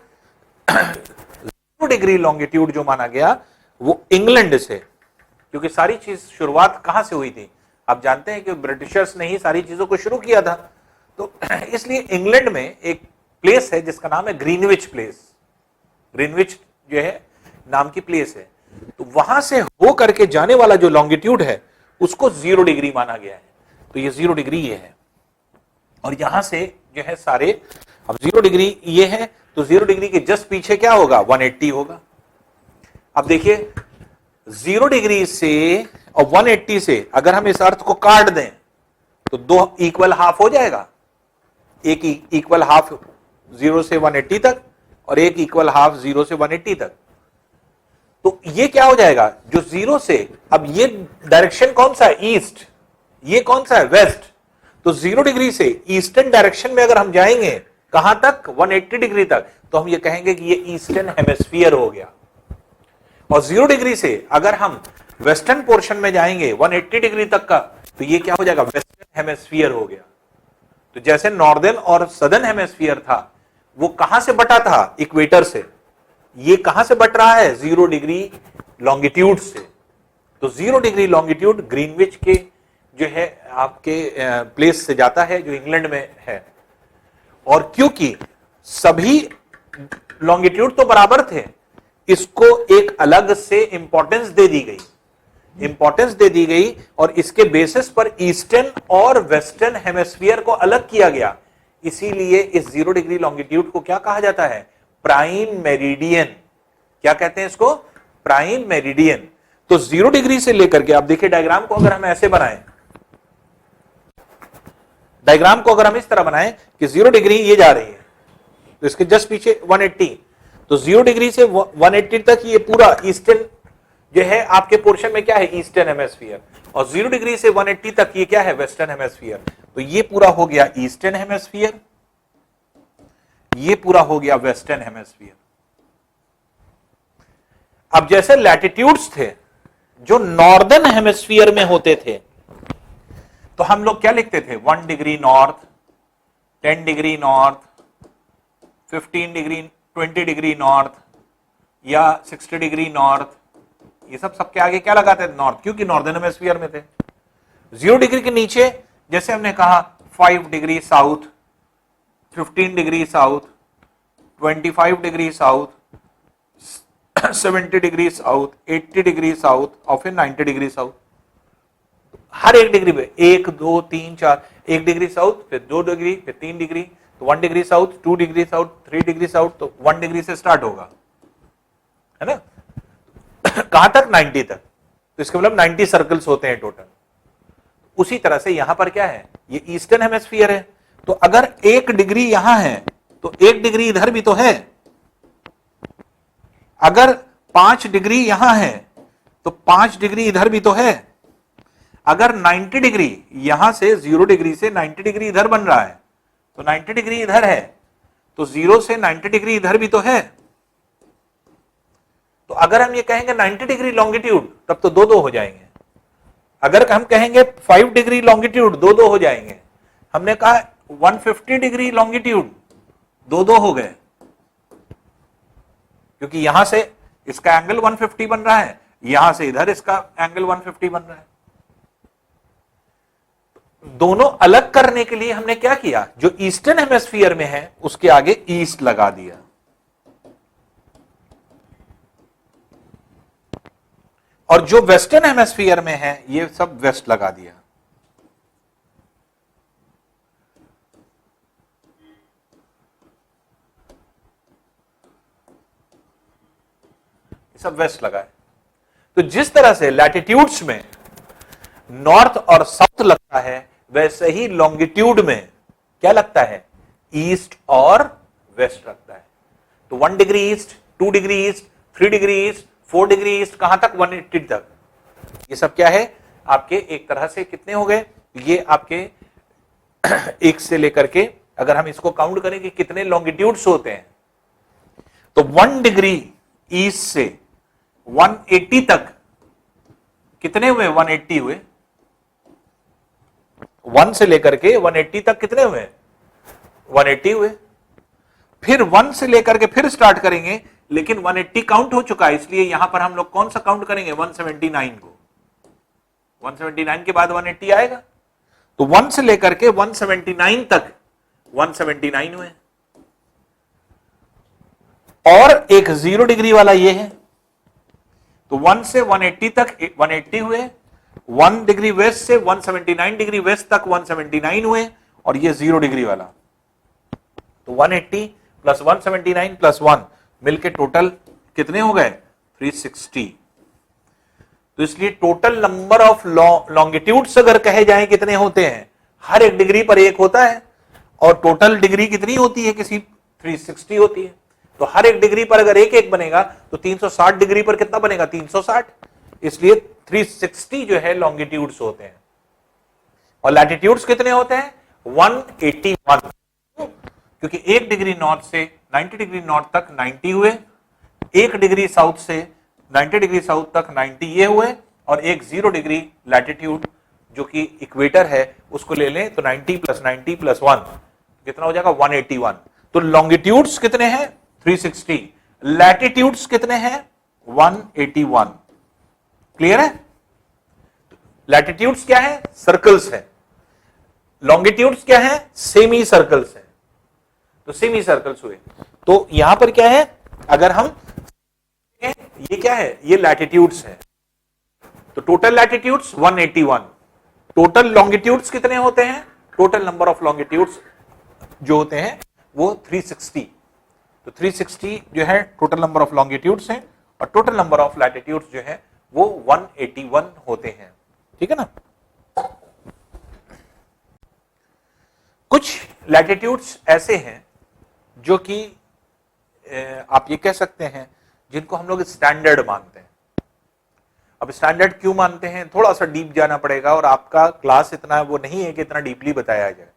0 डिग्री लॉन्गिट्यूड जो माना गया वो इंग्लैंड से, क्योंकि सारी चीज शुरुआत कहां से हुई थी आप जानते हैं कि ब्रिटिशर्स ने ही सारी चीजों को शुरू किया था। तो इसलिए इंग्लैंड में एक प्लेस है जिसका नाम है ग्रीनविच प्लेस, ग्रीनविच जो है नाम की प्लेस है। तो वहां से हो करके जाने वाला जो लॉन्गिट्यूड है उसको 0 डिग्री माना गया है। तो ये 0 डिग्री ये है, और यहां से जो है सारे, अब 0 डिग्री ये है, तो 0 डिग्री के जस्ट पीछे क्या होगा 180 होगा। अब देखिए 0 डिग्री से और 180 से अगर हम इस अर्थ को काट दें तो 2 इक्वल हाफ हो जाएगा, एक इक्वल हाफ 0 से 180 तक और एक इक्वल हाफ 0 से 180 तक। तो ये क्या हो जाएगा जो 0 से, अब ये डायरेक्शन कौन सा है ईस्ट, ये कौन सा है वेस्ट। तो 0 डिग्री से ईस्टर्न डायरेक्शन में अगर हम जाएंगे कहां तक 180 डिग्री तक, तो हम ये कहेंगे कि ये ईस्टर्न हेमिस्फीयर हो गया। और 0 डिग्री से अगर हम वेस्टर्न पोर्शन में जाएंगे 180 डिग्री तक का, तो ये क्या हो जाएगा वेस्टर्न हेमिस्फीयर हो गया। तो जैसे नॉर्दर्न और सदर्न हेमिस्फीयर था वो कहां से बटा था इक्वेटर से, ये कहां से बट रहा है 0 डिग्री लॉन्गिट्यूड से। तो 0 डिग्री लॉन्गिट्यूड ग्रीनविच के जो है आपके प्लेस से जाता है जो इंग्लैंड में है। और क्योंकि सभी लॉन्गिट्यूड तो बराबर थे, इसको एक अलग से इंपॉर्टेंस दे दी गई, इंपॉर्टेंस दे दी गई और इसके बेसिस पर ईस्टर्न और वेस्टर्न हेमिस्फीयर को अलग किया गया। इसीलिए इस 0 डिग्री लॉन्गिट्यूड को क्या कहा जाता है? Prime meridian. क्या कहते हैं इसको? Prime meridian. तो 0 डिग्री से लेकर के, आप देखिए डायग्राम को अगर हम ऐसे बनाएं, डायग्राम को अगर हम इस तरह बनाएं कि 0 डिग्री ये जा रही है, तो इसके जस्ट पीछे 180, तो 0 डिग्री से 180 तक ये पूरा ईस्टर्न जो है आपके पोर्शन में क्या है? Eastern hemisphere. और 0 डिग्री से 180 तक ये क्या है? Western hemisphere. तो ये पूरा हो गया ईस्टर्न हेमिस्फीयर, ये पूरा हो गया वेस्टर्न हेमिस्फीयर। अब जैसे लैटिट्यूड्स थे जो नॉर्दर्न हेमिस्फीयर में होते थे, तो हम लोग क्या लिखते थे? 1 degree north, 10 degree north, 15 degree, 20 degree north या 60 डिग्री नॉर्थ, ये सब सबके आगे क्या लगाते थे? नॉर्थ, क्योंकि नॉर्दर्न हेमिस्फीयर में थे। 0 डिग्री के नीचे जैसे हमने कहा 5 degree south, 15 degree south, 25 degree south, 70 degree south, 80 degree south और फिर 90 डिग्री साउथ। हर एक डिग्री पे 1 2 3 4, 1 डिग्री साउथ, फिर 2 डिग्री, फिर 3 डिग्री, तो 1 degree south, 2 degree south, 3 degree south, तो 1 डिग्री से स्टार्ट होगा, है ना? कहां तक? 90 तक। तो इसका मतलब 90 सर्कल्स होते हैं टोटल। उसी तरह से यहां पर क्या है? ये ईस्टर्न हेमिस्फीयर है, तो अगर 1 डिग्री यहां है तो 1 डिग्री इधर भी तो है। अगर 5 डिग्री यहां है तो 5 डिग्री इधर भी तो है। अगर 90 डिग्री यहां से 0 डिग्री से 90 डिग्री इधर बन रहा है, तो 90 डिग्री इधर है, तो 0 से 90 डिग्री इधर भी तो है। तो अगर हम ये कहेंगे 90 डिग्री लॉन्गिट्यूड, तब तो 2-2 हो जाएंगे। अगर हम कहेंगे 5 डिग्री लॉन्गिट्यूड, 2-2 हो जाएंगे। हमने कहा 150 डिग्री लॉन्गिट्यूड, 2-2 हो गए, क्योंकि यहां से इसका एंगल 150 बन रहा है, यहां से इधर इसका एंगल 150 बन रहा है। दोनों अलग करने के लिए हमने क्या किया? जो ईस्टर्न हेमिस्फीयर में है उसके आगे ईस्ट लगा दिया, और जो वेस्टर्न हेमिस्फीयर में है ये सब वेस्ट लगा दिया। ये सब वेस्ट लगा है। तो जिस तरह से लैटिट्यूड्स में नॉर्थ और साउथ लगता है, वैसे ही लॉन्गिट्यूड में क्या लगता है? ईस्ट और वेस्ट लगता है। तो 1 degree east, 2 degree east, 3 degree east, 4 degree east, कहां तक? 180 तक। ये सब क्या है? आपके एक तरह से कितने हो गए? ये आपके एक से लेकर के, अगर हम इसको काउंट करें कि कितने लॉन्गिट्यूड्स होते हैं, तो 1 डिग्री ईस्ट से 180 तक कितने हुए? 180 हुए। 1 से लेकर के 180 तक कितने हुए? 180 हुए। फिर 1 से लेकर के फिर स्टार्ट करेंगे, लेकिन 180 काउंट हो चुका है, इसलिए यहां पर हम लोग कौन सा काउंट करेंगे? 179 को। 179 के बाद 180 आएगा, तो 1 से लेकर के 179 तक 179 हुए। और एक 0 डिग्री वाला ये है, तो 1 से 180 तक 180 हुए। 1 डिग्री वेस्ट से 179 डिग्री वेस्ट तक 179 हुए, और ये 0 डिग्री वाला, तो 180 प्लस 179 प्लस 1 मिलके टोटल कितने हो गए? 360। तो इसलिए टोटल नंबर ऑफ लॉन्गिट्यूड्स अगर कहे जाएं कितने होते हैं? हर एक डिग्री पर एक होता है, और टोटल डिग्री कितनी होती है? किसी 360 होती है। तो हर एक डिग्री पर अगर एक एक बनेगा तो 360 डिग्री पर कितना बनेगा? 360। इसलिए 360 जो है लॉन्गिट्यूड्स होते हैं। और लैटिट्यूड्स कितने होते हैं? 181, क्योंकि 1 डिग्री नॉर्थ से 90 डिग्री नॉर्थ तक 90 हुए, 1 डिग्री साउथ से 90 डिग्री साउथ तक 90 ये हुए, और एक 0 डिग्री लैटिट्यूड जो कि इक्वेटर है उसको ले लें, तो 90 प्लस 90 प्लस 1 कितना हो जाएगा? 181। तो लॉन्गिट्यूड्स कितने हैं? 360। लैटिट्यूड्स कितने हैं? 181। क्लियर है? लैटिट्यूड्स क्या है? सर्कल्स है। लॉन्गिट्यूड्स क्या है? सेमी सर्कल्स है। तो सेमी सर्कल्स हुए। तो यहां पर क्या है, अगर हम ये क्या है, ये लैटिट्यूड्स है, तो टोटल लैटिट्यूड्स 181, टोटल लॉन्गिट्यूड्स कितने होते हैं, टोटल नंबर ऑफ लॉन्गिट्यूड्स जो होते हैं वो 360, तो 360 जो है टोटल नंबर ऑफ लॉन्गिट्यूड्स हैं, और टोटल नंबर ऑफ लैटिट्यूड्स जो है वो 181 होते हैं, ठीक है ना। कुछ लैटिट्यूड्स ऐसे हैं जो कि आप ये कह सकते हैं जिनको हम लोग स्टैंडर्ड मानते हैं। अब स्टैंडर्ड क्यों मानते हैं, थोड़ा सा डीप जाना पड़ेगा, और आपका क्लास इतना वो नहीं है कि इतना डीपली बताया जाए,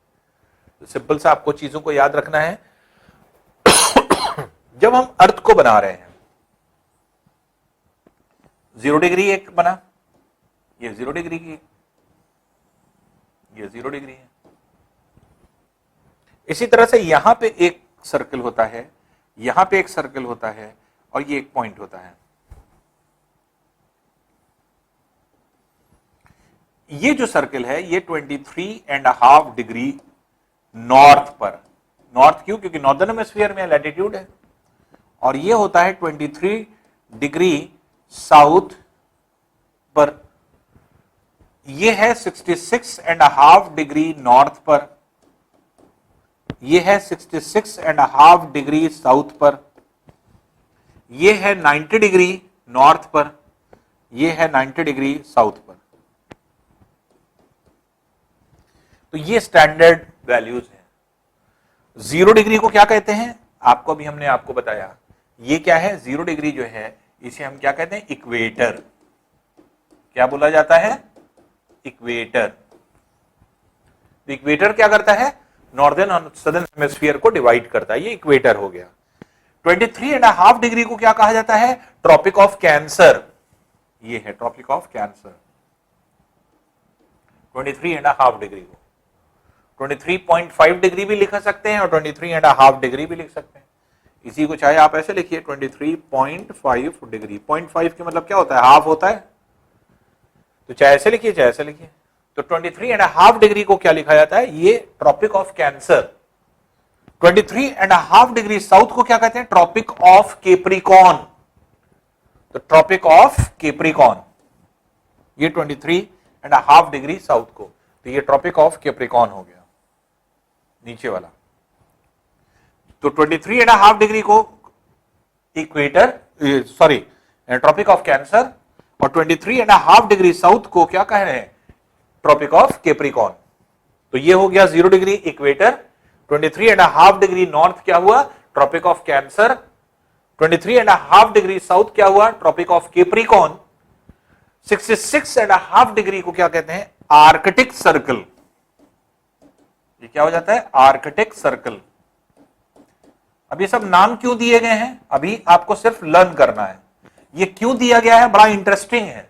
तो सिंपल सा आपको चीजों को याद रखना है। जब हम अर्थ को बना रहे हैं, 0 डिग्री एक बना, ये 0 डिग्री की, ये 0 डिग्री है। इसी तरह से यहां पे एक सर्कल होता है, यहां पे एक सर्कल होता है, और ये एक पॉइंट होता है। ये जो सर्कल है ये 23.5 डिग्री नॉर्थ पर, नॉर्थ क्यों, क्योंकि नॉर्दर्न हेमिस्फीयर में लैटिट्यूड है, और ये होता है 23 डिग्री साउथ पर, ये है 66.5 डिग्री नॉर्थ पर, ये है 66.5 डिग्री साउथ पर, ये है 90 डिग्री नॉर्थ पर, ये है 90 डिग्री साउथ पर। तो ये स्टैंडर्ड वैल्यूज हैं। 0 डिग्री को क्या कहते हैं, आपको भी हमने आपको बताया, ये क्या है, 0 डिग्री जो है इसे हम क्या कहते हैं, इक्वेटर। क्या बोला जाता है, इक्वेटर। तो इक्वेटर क्या करता है, नॉर्दर्न और सदर्न हेमिस्फीयर को डिवाइड करता है, ये इक्वेटर हो गया। 23.5 डिग्री को क्या कहा जाता है, ट्रॉपिक ऑफ कैंसर, ये है ट्रॉपिक ऑफ कैंसर। 23.5 डिग्री को 23.5 डिग्री भी लिख सकते हैं और 23.5 डिग्री भी लिख सकते हैं। इसी को चाहे आप ऐसे लिखिए 23.5 डिग्री, 0.5 के मतलब क्या होता है, हाफ होता है, तो चाहे ऐसे लिखिए चाहे ऐसे लिखिए। तो 23.5 डिग्री को क्या लिखा जाता है, ये tropic of cancer. 23.5 degree south को क्या कहते हैं, ट्रॉपिक ऑफ केप्रिकॉन। तो ट्रॉपिक ऑफ केप्रिकॉन, ये 23.5 डिग्री साउथ को, तो ये ट्रॉपिक ऑफ केप्रिकॉन हो गया नीचे वाला। तो 23.5 डिग्री को equator, sorry tropic of cancer, और 23.5 डिग्री साउथ को क्या कह रहे हैं, ट्रॉपिक ऑफ केप्रिकॉन। तो ये हो गया 0 डिग्री इक्वेटर, 23.5 डिग्री नॉर्थ क्या हुआ, tropic of cancer, 23.5 degree south क्या हुआ, ट्रॉपिक ऑफ केप्रिकॉन, 66.5 डिग्री को क्या कहते हैं, आर्कटिक सर्कल। ये क्या हो जाता है, आर्कटिक सर्कल। अब ये सब नाम क्यों दिए गए हैं, अभी आपको सिर्फ लर्न करना है, ये क्यों दिया गया है, बड़ा इंटरेस्टिंग है,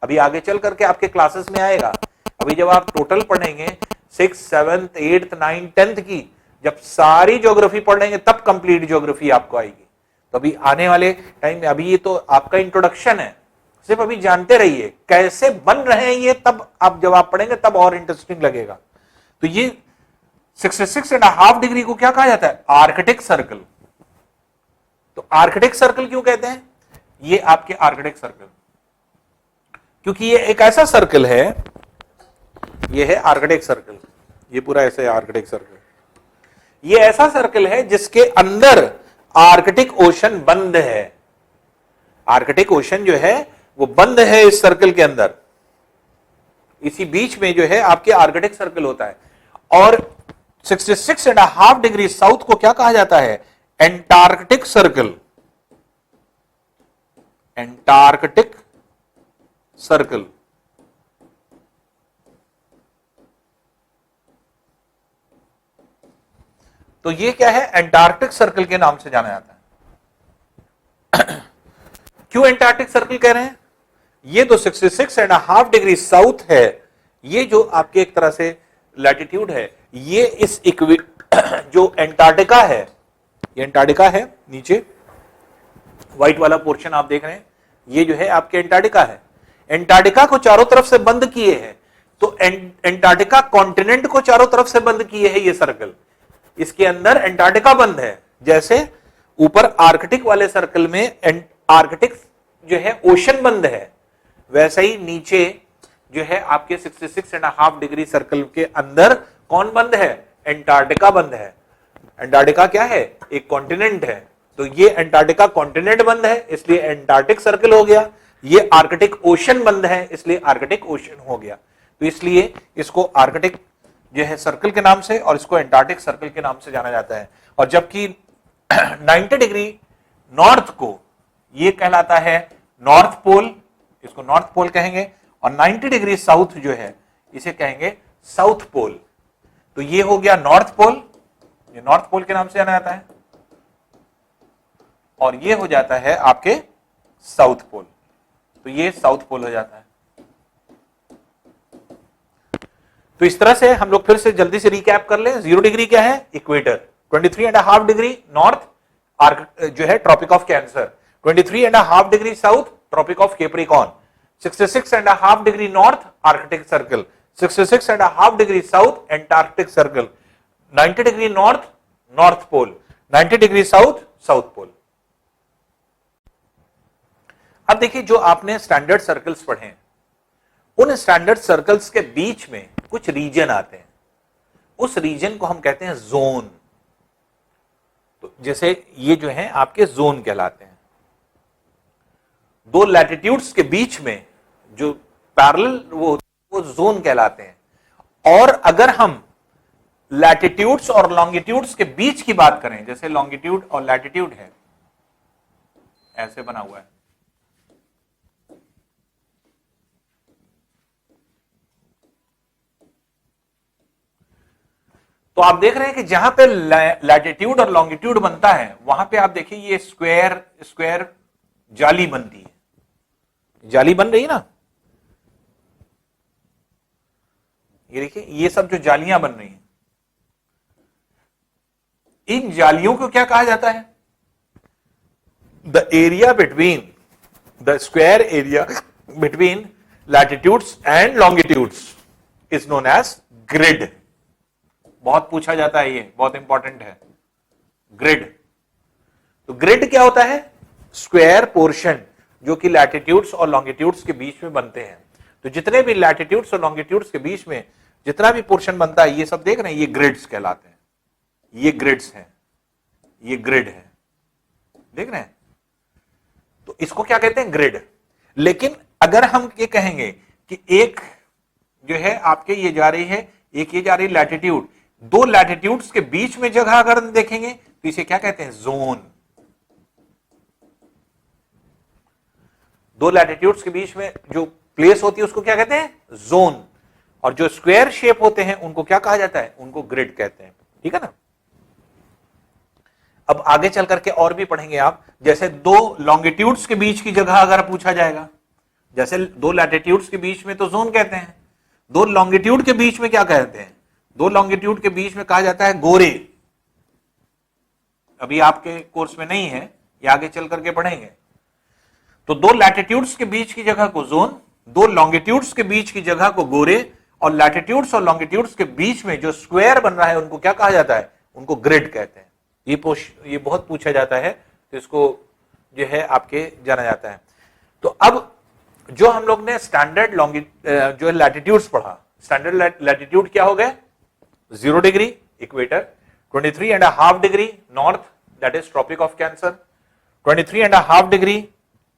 अभी आगे चल करके आपके क्लासेस में आएगा। अभी जब आप टोटल पढ़ेंगे 6th 7th 8th 9th 10th की, जब सारी ज्योग्राफी पढ़ लेंगे तब कंप्लीट ज्योग्राफी आपको आएगी। तो अभी आने वाले टाइम में, अभी ये तो आपका इंट्रोडक्शन है, सिर्फ अभी जानते रहिए कैसे बन रहे हैं ये, तब आप जब आप पढ़ेंगे तब और इंटरेस्टिंग लगेगा। तो ये 66.5 डिग्री को क्या कहा जाता है, आर्कटिक सर्कल। तो आर्कटिक सर्कल क्यों कहते हैं, ये आपके आर्कटिक सर्कल, क्योंकि ये एक ऐसा सर्कल है, ये है आर्कटिक सर्कल, ये पूरा ऐसे आर्कटिक सर्कल, ये ऐसा सर्कल है जिसके अंदर आर्कटिक ओशन बंद है। आर्कटिक ओशन जो है वो बंद है इस सर्कल के अंदर, इसी बीच में जो है आपके आर्कटिक सर्कल होता है। और 66.5 डिग्री साउथ को क्या कहा जाता है, एंटार्कटिक सर्कल। एंटार्कटिक सर्कल, तो ये क्या है, एंटार्कटिक सर्कल के नाम से जाना जाता है। क्यों एंटार्कटिक सर्कल कह रहे हैं, ये तो 66.5 डिग्री साउथ है, ये जो आपके एक तरह से लैटिट्यूड है, ये इस जो एंटार्क्टिका है, ये एंटार्क्टिका है, नीचे व्हाइट वाला पोर्शन आप देख रहे हैं, ये जो है आपके एंटार्क्टिका है। एंटार्क्टिका को चारों तरफ से बंद किए हैं, तो एंटार्क्टिका कॉन्टिनेंट को चारों तरफ से बंद किए हैं ये सर्कल, इसके अंदर एंटार्क्टिका बंद है। जैसे ऊपर आर्कटिक वाले सर्कल में आर्कटिक जो है ओशन बंद है, वैसे ही नीचे जो है आपके 66.5 डिग्री सर्कल के अंदर कौन बंद है? एंटार्क्टिका बंद है। एंटार्क्टिका क्या है? एक कॉन्टिनेंट है, तो ये एंटार्क्टिका कॉन्टिनेंट बंद है इसलिए एंटार्क्टिक सर्कल हो गया। ये आर्कटिक ओशन बंद है इसलिए आर्कटिक ओशन हो गया। तो इसलिए इसको आर्कटिक जो है सर्कल के नाम से और इसको एंटार्क्टिक सर्कल के नाम से जाना जाता है। और जबकि 90 डिग्री नॉर्थ को ये कहलाता है नॉर्थ पोल, इसको नॉर्थ पोल कहेंगे, और 90 डिग्री साउथ जो है इसे कहेंगे साउथ पोल। तो ये हो गया नॉर्थ पोल, ये नॉर्थ पोल के नाम से जाना जाता है, और ये हो जाता है आपके साउथ पोल, तो ये साउथ पोल हो जाता है। तो इस तरह से हम लोग फिर से जल्दी से रिकैप कर लें। 0 डिग्री क्या है? इक्वेटर। 23.5 डिग्री नॉर्थ जो है tropic of cancer. 23.5 degree south tropic of capricorn. 66.5 degree north arctic circle. 66.5 degree south antarctic circle. 90 degree north north pole. 90 degree south south pole. अब देखिए, जो आपने स्टैंडर्ड सर्कल्स पढ़े हैं, उन स्टैंडर्ड सर्कल्स के बीच में कुछ रीजन आते हैं, उस रीजन को हम कहते हैं जोन। तो जैसे ये जो है आपके जोन कहलाते हैं। दो लैटिट्यूड्स के बीच में जो पैरेलल वो जोन कहलाते हैं। और अगर हम लैटिट्यूड्स और लॉन्गिट्यूड्स के बीच की बात करें, जैसे लॉन्गिट्यूड और लैटिट्यूड है, ऐसे बना हुआ है, तो आप देख रहे हैं कि जहां पे लैटिट्यूड और लॉन्गिट्यूड बनता है, वहां पे आप देखिए ये स्क्वायर स्क्वायर जाली बनती है, जाली बन रही है ना, ये देखिए ये सब जो जालियां बन रही हैं, इन जालियों को क्या कहा जाता है? The area between the square area between latitudes and longitudes is known as grid. बहुत पूछा जाता है, ये बहुत इंपॉर्टेंट है, ग्रिड। तो ग्रिड क्या होता है? स्क्वायर पोर्शन जो कि लैटिट्यूड्स और लॉन्गिट्यूड्स के बीच में बनते हैं। तो जितने भी लैटिट्यूड्स और लॉन्गिट्यूड्स के बीच में जितना भी पोर्शन बनता है, ये सब देख रहे हैं, ये ग्रिड्स कहलाते हैं। ये ग्रिड्स हैं, ये ग्रिड है, देख रहे हैं? तो इसको क्या कहते हैं? ग्रिड। लेकिन अगर हम ये कहेंगे कि एक जो है आपके ये जा रही है, एक ये जा रही है लैटिट्यूड, दो लैटिट्यूड्स के बीच में जगह अगर देखेंगे तो इसे क्या कहते हैं? जोन। दो लैटिट्यूड्स के बीच में जो प्लेस होती है उसको क्या कहते हैं? जोन। और जो स्क्वायर शेप होते हैं उनको क्या कहा जाता है? उनको ग्रिड कहते हैं। ठीक है ना? अब आगे चल करके और भी पढ़ेंगे आप, जैसे दो लॉन्गिट्यूड्स के बीच की जगह अगर पूछा जाएगा, जैसे दो लैटिट्यूड्स के बीच में तो जोन कहते हैं, दो लॉन्गिट्यूड के बीच में क्या कहते हैं? दो लॉन्गिट्यूड के बीच में कहा जाता है गोरे। अभी आपके कोर्स में नहीं है, ये आगे चल करके पढ़ेंगे। तो दो लैटिट्यूड्स के बीच की जगह को जोन, दो लॉन्गिट्यूड्स के बीच की जगह को गोरे, और लैटिट्यूड्स और लॉन्गिट्यूड्स के बीच में जो स्क्वायर बन रहा है उनको क्या कहा जाता है? उनको ग्रिड कहते हैं। ये बहुत पूछा जाता है, तो इसको जो है आपके जाना जाता है। तो अब जो हम लोग ने स्टैंडर्ड जो लैटिट्यूड्स पढ़ा, स्टैंडर्ड लैटिट्यूड क्या हो गए? 0 degree equator, 23.5 degree north that is tropic of cancer, 23.5 degree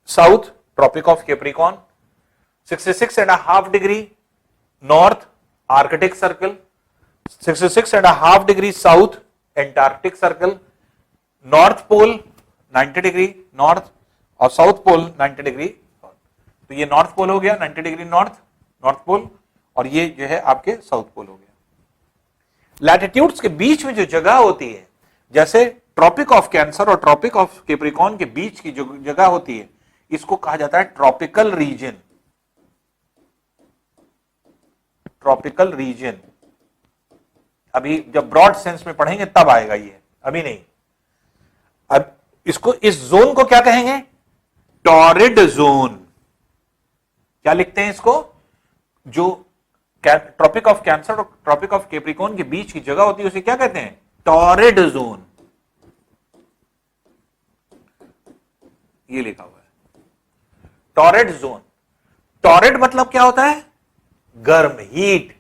south tropic of capricorn, 66.5 degree north arctic circle, 66.5 degree south antarctic circle, north pole 90 degree north और साउथ पोल 90 डिग्री। तो ये north pole हो गया, 90 degree north pole, और ये जो है आपके साउथ पोल हो गया। लैटिट्यूड्स के बीच में जो जगह होती है, जैसे ट्रॉपिक ऑफ कैंसर और ट्रॉपिक ऑफ कैप्रिकॉर्न के बीच की जो जगह होती है, इसको कहा जाता है ट्रॉपिकल रीजन। ट्रॉपिकल रीजन अभी जब ब्रॉड सेंस में पढ़ेंगे तब आएगा ये, अभी नहीं। अब इसको, इस जोन को क्या कहेंगे? Torrid zone. क्या लिखते हैं इसको? जो ट्रॉपिक ऑफ कैंसर और ट्रॉपिक ऑफ कैप्रिकॉर्न के बीच की जगह होती है उसे क्या कहते हैं? Torrid zone. ये लिखा हुआ है टॉरेड जोन। टॉरेड मतलब क्या होता है? गर्म, हीट,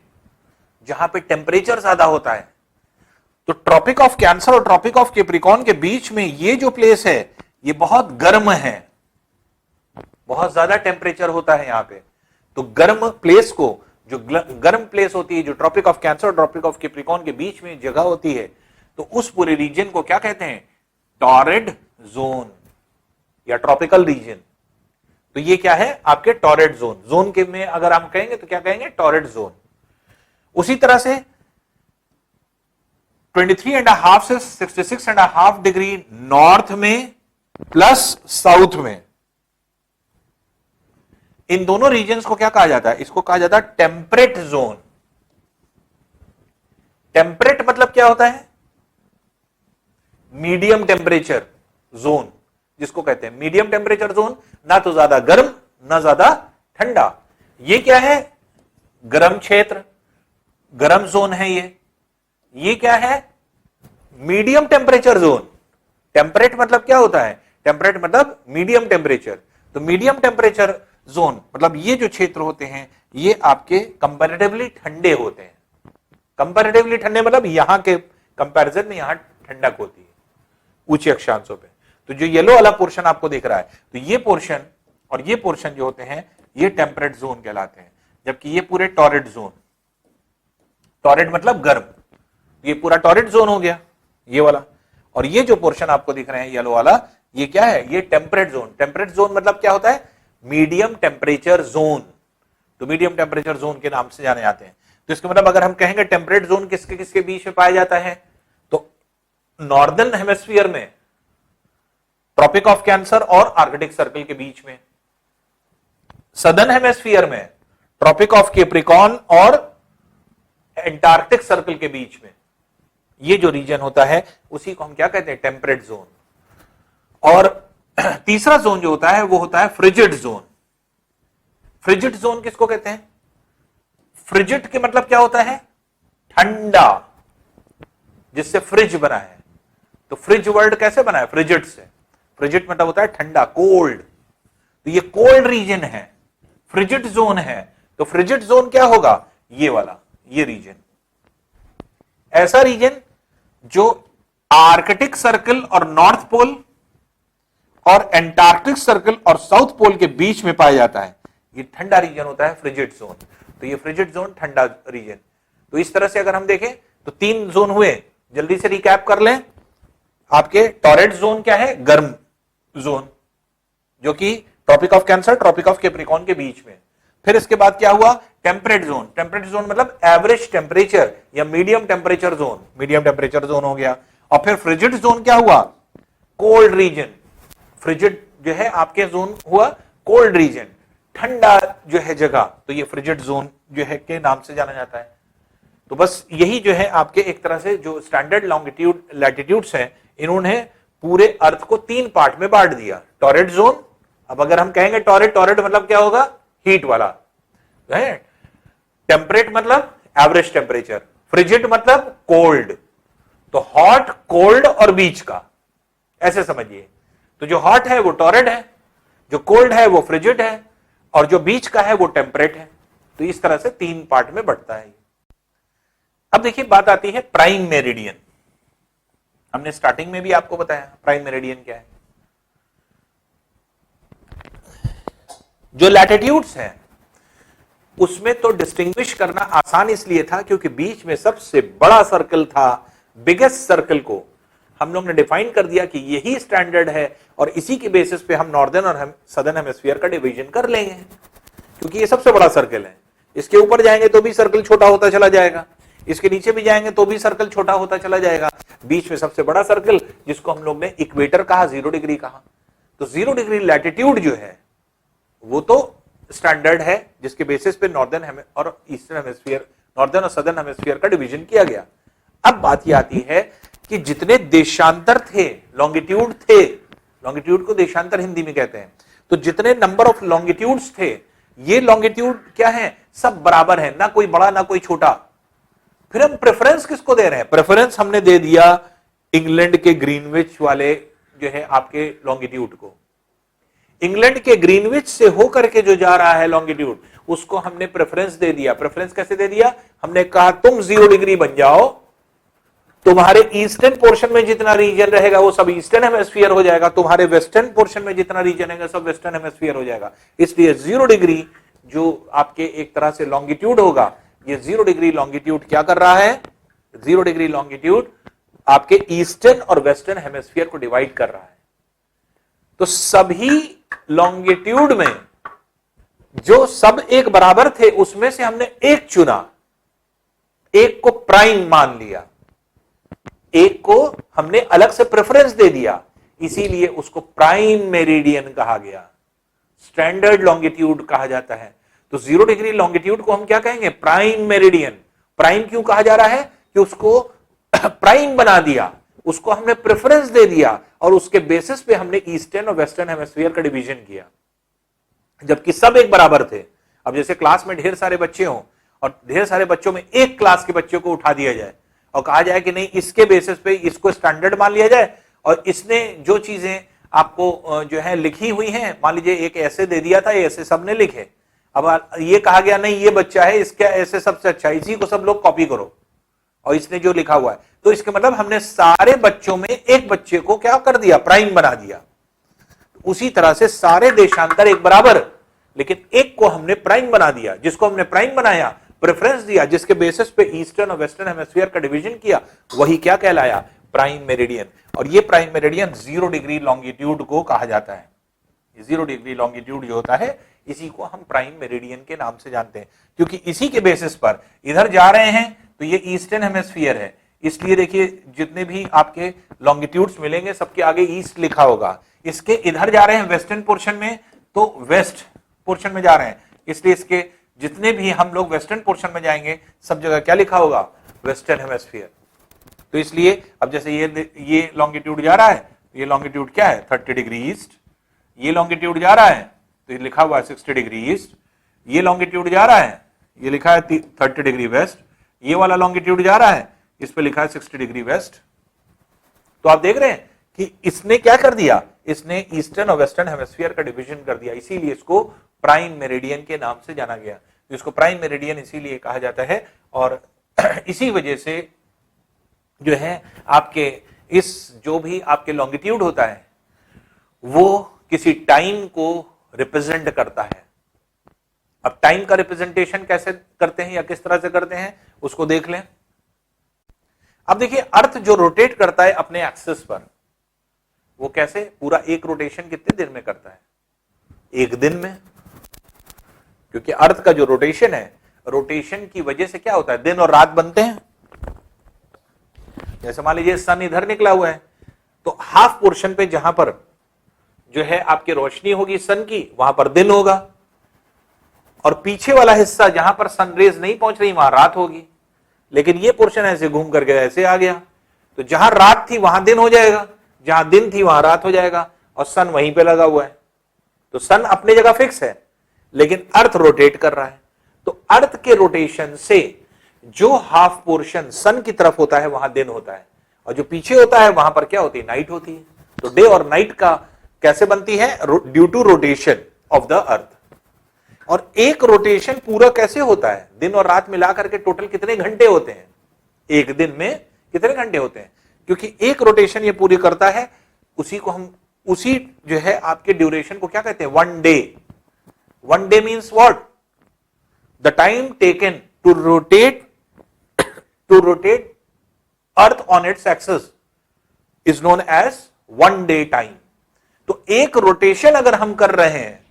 जहां पे टेम्परेचर ज्यादा होता है। तो ट्रॉपिक ऑफ कैंसर और ट्रॉपिक ऑफ कैप्रिकॉर्न के बीच में ये जो प्लेस है ये बहुत गर्म है, बहुत ज्यादा टेम्परेचर होता है यहां पे। तो गर्म प्लेस को, जो गर्म प्लेस होती है, जो ट्रॉपिक ऑफ कैंसर और ट्रॉपिक ऑफ कैप्रिकॉर्न के बीच में जगह होती है, तो उस पूरे रीजन को क्या कहते हैं? टॉरेड जोन या ट्रॉपिकल रीजन। तो ये क्या है? आपके टॉरेड जोन। जोन के में अगर हम कहेंगे तो क्या कहेंगे? टॉरेड जोन। उसी तरह से 23.5 से 66.5 डिग्री नॉर्थ में प्लस साउथ में, इन दोनों रीजन्स को क्या कहा जाता है? इसको कहा जाता है टेम्परेट जोन। टेम्परेट मतलब क्या होता है? मीडियम टेम्परेचर जोन, जिसको कहते हैं मीडियम टेम्परेचर जोन, ना तो ज्यादा गर्म ना ज्यादा ठंडा। ये क्या है? गर्म क्षेत्र, गर्म जोन है ये क्या है? Medium temperature zone. टेम्परेट मतलब क्या होता है? टेम्परेट मतलब मीडियम टेम्परेचर। तो मीडियम टेम्परेचर जोन मतलब ये जो क्षेत्र होते हैं ये आपके कंपैरेटिवली ठंडे होते हैं। कंपैरेटिवली ठंडे मतलब यहां के कंपैरिजन में यहां ठंडक होती है ऊंचे अक्षांशों पे। तो जो येलो वाला पोर्शन आपको दिख रहा है, तो ये पोर्शन और ये पोर्शन जो होते हैं ये टेम्परेट जोन कहलाते हैं, जबकि ये पूरे टॉरेड जोन, टॉरेड मतलब गर्म, ये पूरा टॉरेड जोन हो गया ये वाला। और ये जो पोर्शन आपको दिख रहे हैं येलो वाला, ये क्या है? ये टेम्परेट जोन। टेम्परेट जोन मतलब क्या होता है? Medium temperature zone. तो मीडियम टेम्परेचर जोन के नाम से जाने जाते हैं। तो इसका मतलब अगर हम कहेंगे टेम्परेट जोन किसके किसके बीच में पाया जाता है, तो नॉर्दर्न हेमिस्फीयर में ट्रॉपिक ऑफ कैंसर और आर्कटिक सर्कल के बीच में, सदर्न हेमिस्फीयर में ट्रॉपिक ऑफ कैप्रिकॉर्न और एंटार्क्टिक सर्कल के बीच में, ये जो रीजन होता है उसी को हम क्या कहते हैं? Temperate zone. और तीसरा जोन जो होता है वो होता है फ्रिजिड जोन। फ्रिजिड जोन किसको कहते हैं? फ्रिजिड के मतलब क्या होता है? ठंडा, जिससे फ्रिज बना है। तो फ्रिज वर्ड कैसे बना है? फ्रिजिड से। फ्रिजिड मतलब होता है ठंडा, कोल्ड। तो ये कोल्ड रीजन है, फ्रिजिड जोन है। तो फ्रिजिड जोन क्या होगा? ये वाला, ये रीजन, ऐसा रीजन जो आर्कटिक सर्कल और नॉर्थ पोल और एंटार्क्टिक सर्कल और साउथ पोल के बीच में पाया जाता है, ये ठंडा रीजन होता है फ्रिजिड जोन। तो ये फ्रिजिड जोन ठंडा रीजन। तो इस तरह से अगर हम देखें तो 3 जोन हुए, जल्दी से रिकैप कर लें। आपके टॉरेड जोन क्या है? गर्म जोन, जो कि tropic of cancer tropic of capricorn के बीच में। फिर इसके बाद क्या हुआ? Temperate zone. टेम्परेट जोन मतलब एवरेज टेम्परेचर या medium temperature zone, medium temperature zone हो गया। और फिर फ्रिजिड जोन क्या हुआ? Cold region. फ्रिजिड जो है आपके जोन हुआ कोल्ड रीजन, ठंडा जो है जगह, तो ये फ्रिजिड जोन जो है के नाम से जाना जाता है। तो बस यही जो है आपके एक तरह से जो स्टैंडर्ड लॉन्गिट्यूड लैटिट्यूड्स हैं, इन्होंने पूरे अर्थ को 3 पार्ट में बांट दिया। टॉरेड जोन, अब अगर हम कहेंगे टॉरेड, टॉरेड मतलब क्या होगा? हीट वाला है। टेम्परेट मतलब एवरेज टेम्परेचर, फ्रिजिड मतलब कोल्ड। तो हॉट, कोल्ड और बीच का, ऐसे समझिए। तो जो हॉट है वो टॉरेड है, जो कोल्ड है वो फ्रिजिड है, और जो बीच का है वो टेम्परेट है। तो इस तरह से 3 पार्ट में बढ़ता है। अब देखिए बात आती है प्राइम मेरिडियन। हमने स्टार्टिंग में भी आपको बताया प्राइम मेरिडियन क्या है। जो लैटिट्यूड्स हैं उसमें तो डिस्टिंग्विश करना आसान इसलिए था क्योंकि बीच में सबसे बड़ा सर्कल था। बिगेस्ट सर्कल को हम लोग ने डिफाइन कर दिया कि यही स्टैंडर्ड है, और इसी के बेसिस पे हम नॉर्दर्न और सदर्न हेमिस्फीयर का डिवीजन कर लेंगे, क्योंकि ये सबसे बड़ा सर्कल है। इसके ऊपर जाएंगे तो भी सर्कल छोटा होता चला जाएगा, इसके नीचे भी जाएंगे तो भी सर्कल छोटा होता चला जाएगा। बीच में सबसे बड़ा सर्कल, जिसको हम लोग ने इक्वेटर कहा, 0 डिग्री कहा। तो 0 डिग्री लैटिट्यूड जो है वो तो स्टैंडर्ड है, जिसके बेसिस पे नॉर्दर्न और ईस्टर्न हेमिस्फीयर, नॉर्दर्न और सदर्न हेमिस्फीयर का डिवीजन किया गया। अब बात यह आती है कि जितने देशांतर थे, लॉन्गिट्यूड थे, लॉन्गिट्यूड को देशांतर हिंदी में कहते हैं, तो जितने नंबर ऑफ लॉन्गिट्यूड्स थे, ये लॉन्गिट्यूड क्या है? सब बराबर है, ना कोई बड़ा ना कोई छोटा। फिर हम प्रेफरेंस किसको दे रहे हैं? प्रेफरेंस हमने दे दिया इंग्लैंड के ग्रीनविच वाले जो है आपके लॉन्गिट्यूड को। इंग्लैंड के ग्रीनविच से होकर के जो जा रहा है लॉन्गिट्यूड, उसको हमने प्रेफरेंस दे दिया। प्रेफरेंस कैसे दे दिया? हमने कहा तुम 0 डिग्री बन जाओ, तुम्हारे ईस्टर्न पोर्शन में जितना रीजन रहेगा वो सब ईस्टर्न हेमिस्फीयर हो जाएगा, तुम्हारे वेस्टर्न पोर्शन में जितना रीजन है सब वेस्टर्न हेमिस्फीयर हो जाएगा। इसलिए 0 डिग्री जो आपके एक तरह से लॉन्गिट्यूड होगा, ये 0 डिग्री लॉन्गिट्यूड क्या कर रहा है? 0 डिग्री लॉन्गिट्यूड आपके ईस्टर्न और वेस्टर्न हेमिस्फीयर को डिवाइड कर रहा है। तो सभी लॉन्गिट्यूड में जो सब एक बराबर थे उसमें से हमने एक चुना, एक को प्राइम मान लिया, एक को हमने अलग से प्रेफरेंस दे दिया, इसीलिए उसको प्राइम मेरिडियन कहा गया, स्टैंडर्ड लॉन्गिट्यूड कहा जाता है। तो 0 डिग्री लॉन्गिट्यूड को हम क्या कहेंगे? Prime meridian. प्राइम क्यों कहा जा रहा है? कि उसको प्राइम बना दिया, उसको हमने प्रेफरेंस दे दिया और उसके बेसिस पे हमने ईस्टर्न और वेस्टर्न हेमिस्फीयर का डिवीजन किया, जबकि सब एक बराबर थे। अब जैसे क्लास में ढेर सारे बच्चे हों और ढेर सारे बच्चों में एक क्लास के बच्चों को उठा दिया जाए और कहा जाए कि नहीं, इसके बेसिस पे इसको स्टैंडर्ड मान लिया जाए और इसने जो चीजें आपको जो है लिखी हुई हैं, मान लीजिए एक ऐसे दे दिया था, ऐसे सबने लिखे, अब ये कहा गया नहीं ये बच्चा है, इसका ऐसे सबसे अच्छा, इसी को सब लोग कॉपी करो और इसने जो लिखा हुआ है, तो इसके मतलब हमने सारे बच्चों में एक बच्चे को क्या कर दिया? प्राइम बना दिया। उसी तरह से सारे देशांतर एक बराबर, लेकिन एक को हमने प्राइम बना दिया। जिसको हमने प्राइम बनाया, प्रेफरेंस दिया, जिसके बेसिस पे ईस्टर्न और वेस्टर्न हेमिस्फीयर का डिवीजन किया, वही क्या कहलाया? Prime meridian. और ये प्राइम मेरिडियन 0 डिग्री लॉन्गिट्यूड को कहा जाता है। 0 डिग्री लॉन्गिट्यूड जो होता है, इसी को हम प्राइम मेरिडियन के नाम से जानते हैं, क्योंकि इसी के बेसिस पर इधर जा रहे हैं तो ये ईस्टर्न हेमिस्फीयर है, इसलिए देखिए जितने भी आपके लॉन्गिट्यूड्स मिलेंगे सबके आगे ईस्ट लिखा होगा। इसके इधर जा रहे हैं वेस्टर्न पोर्शन में, तो वेस्ट पोर्शन में जा रहे हैं, इसलिए इसके जितने भी हम लोग वेस्टर्न पोर्शन में जाएंगे सब जगह क्या लिखा होगा? Western hemisphere. तो इसलिए अब जैसे ये लॉन्गिट्यूड जा रहा है, ये लॉन्गिट्यूड क्या है? 30 डिग्री ईस्ट। ये लॉन्गिट्यूड जा रहा है तो ये लिखा हुआ है 60 डिग्री ईस्ट। ये लॉन्गिट्यूड जा रहा है, ये लिखा है 30 डिग्री वेस्ट। ये वाला लॉन्गिट्यूड जा रहा है, इस पे लिखा है 60 डिग्री वेस्ट। तो आप देख रहे हैं कि इसने क्या कर दिया? इसने ईस्टर्न और वेस्टर्न हेमिस्फीयर का डिवीजन कर दिया, इसीलिए इसको प्राइम मेरिडियन के नाम से जाना गया। इसको प्राइम मेरिडियन इसीलिए कहा जाता है और इसी वजह से जो है आपके इस जो भी आपके लॉन्गिट्यूड होता है वो किसी टाइम को रिप्रेजेंट करता है। अब टाइम का रिप्रेजेंटेशन कैसे करते हैं या किस तरह से करते हैं उसको देख लें। अब देखिए अर्थ जो रोटेट करता है अपने एक्सिस पर, वो कैसे? पूरा एक रोटेशन कितने दिन में करता है? एक दिन में। क्योंकि अर्थ का जो रोटेशन है, रोटेशन की वजह से क्या होता है? दिन और रात बनते हैं। जैसे मान लीजिए सन इधर निकला हुआ है, तो हाफ पोर्शन पे जहां पर जो है आपकी रोशनी होगी सन की, वहां पर दिन होगा, और पीछे वाला हिस्सा जहां पर सनरेज नहीं पहुंच रही वहां रात होगी। लेकिन ये पोर्शन ऐसे घूम करके ऐसे आ गया, तो जहां रात थी वहां दिन हो जाएगा, जहां दिन थी वहां रात हो जाएगा, और सन वहीं पे लगा हुआ है। तो सन अपनी जगह फिक्स है, लेकिन अर्थ रोटेट कर रहा है। तो अर्थ के रोटेशन से जो हाफ पोर्शन सन की तरफ होता है वहां दिन होता है, और जो पीछे होता है वहां पर क्या होती है? नाइट होती है। तो डे और नाइट का कैसे बनती है? Due to rotation of the earth. और एक रोटेशन पूरा कैसे होता है? दिन और रात मिलाकर के टोटल कितने घंटे होते हैं? एक दिन में कितने घंटे होते हैं? क्योंकि एक रोटेशन ये पूरी करता है, उसी को हम उसी जो है आपके ड्यूरेशन को क्या कहते हैं? 1 day. 1 day means what? The time taken to rotate earth on its axis is known as 1 day time. तो एक रोटेशन अगर हम कर रहे हैं,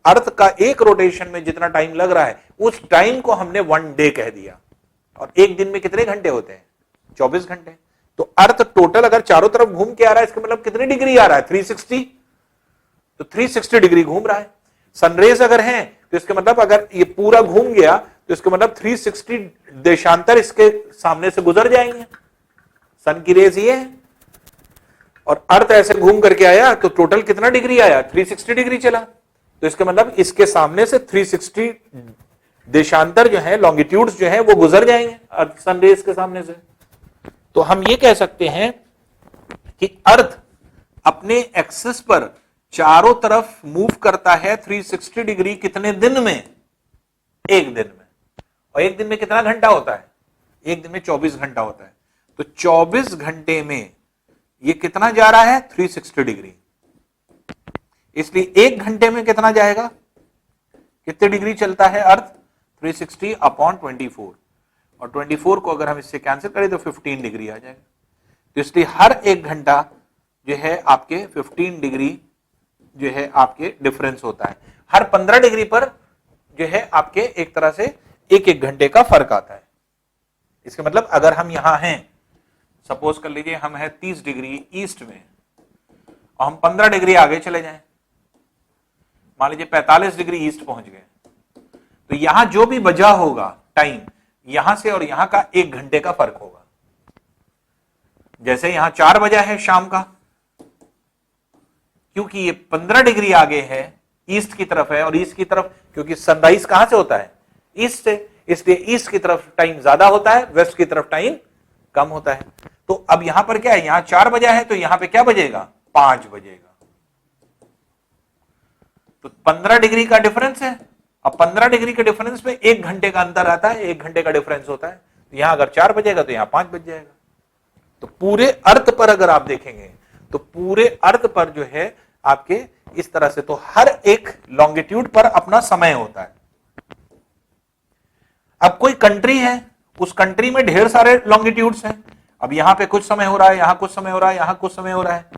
अर्थ का एक रोटेशन में जितना टाइम लग रहा है, उस टाइम को हमने 1 डे कह दिया। और एक दिन में कितने घंटे होते हैं? 24 घंटे। तो अर्थ टोटल अगर चारों तरफ घूम के आ रहा है, इसका मतलब कितनी डिग्री आ रहा है? 360। तो 360 डिग्री घूम रहा है। सनरेज अगर है तो इसका मतलब अगर ये पूरा घूम गया तो इसका मतलब 360 देशांतर इसके सामने से गुजर जाएंगे। सन की रेज ये है, और अर्थ ऐसे घूम करके आया तो टोटल कितना डिग्री आया? 360 डिग्री चला। तो इसका मतलब इसके सामने से 360 देशांतर जो है, लॉन्गिट्यूड्स जो है वो गुजर जाएंगे सनरेज के सामने से। तो हम ये कह सकते हैं कि अर्थ अपने एक्सिस पर चारों तरफ मूव करता है 360 डिग्री कितने दिन में? एक दिन में। और एक दिन में कितना घंटा होता है? एक दिन में 24 घंटा होता है। तो 24 घंटे में ये कितना जा रहा है? 360 डिग्री। इसलिए एक घंटे में कितना जाएगा? कितने डिग्री चलता है अर्थ? 360 अपॉन 24, और 24 को अगर हम इससे कैंसिल करें तो 15 डिग्री आ जाएगा। तो इसलिए हर एक घंटा जो है आपके 15 डिग्री जो है आपके डिफरेंस होता है। हर 15 डिग्री पर जो है आपके एक तरह से एक एक घंटे का फर्क आता है। इसका मतलब अगर हम यहां हैं, सपोज कर लीजिए हम हैं 30 डिग्री ईस्ट में और हम 15 डिग्री आगे चले जाएं, मान लीजिए 45 डिग्री ईस्ट पहुंच गए, तो यहां जो भी बजा होगा टाइम, यहां से और यहां का एक घंटे का फर्क होगा। जैसे यहां 4 बजा है शाम का, क्योंकि ये 15 डिग्री आगे है, ईस्ट की तरफ है, और ईस्ट की तरफ क्योंकि सनराइज कहां से होता है? ईस्ट से, इसलिए ईस्ट की तरफ टाइम ज्यादा होता है, वेस्ट की तरफ टाइम कम होता है। तो अब यहां पर क्या है? यहां 4 बजा है तो यहां पे क्या बजेगा? 5 बजेगा। तो 15 डिग्री का डिफरेंस है। अब 15 डिग्री के डिफरेंस में एक घंटे का अंतर आता है, एक घंटे का डिफरेंस होता है। तो यहां अगर 4 बजेगा तो यहां 5 बज जाएगा। तो पूरे अर्थ पर अगर आप देखेंगे तो पूरे अर्थ पर जो है आपके इस तरह से, तो हर एक लॉन्गिट्यूड पर अपना समय होता है। अब कोई कंट्री है, उस कंट्री में ढेर सारे लॉन्गिट्यूड्स हैं। अब यहां पे कुछ समय हो रहा है, यहां कुछ समय हो रहा है, यहां कुछ समय हो रहा है।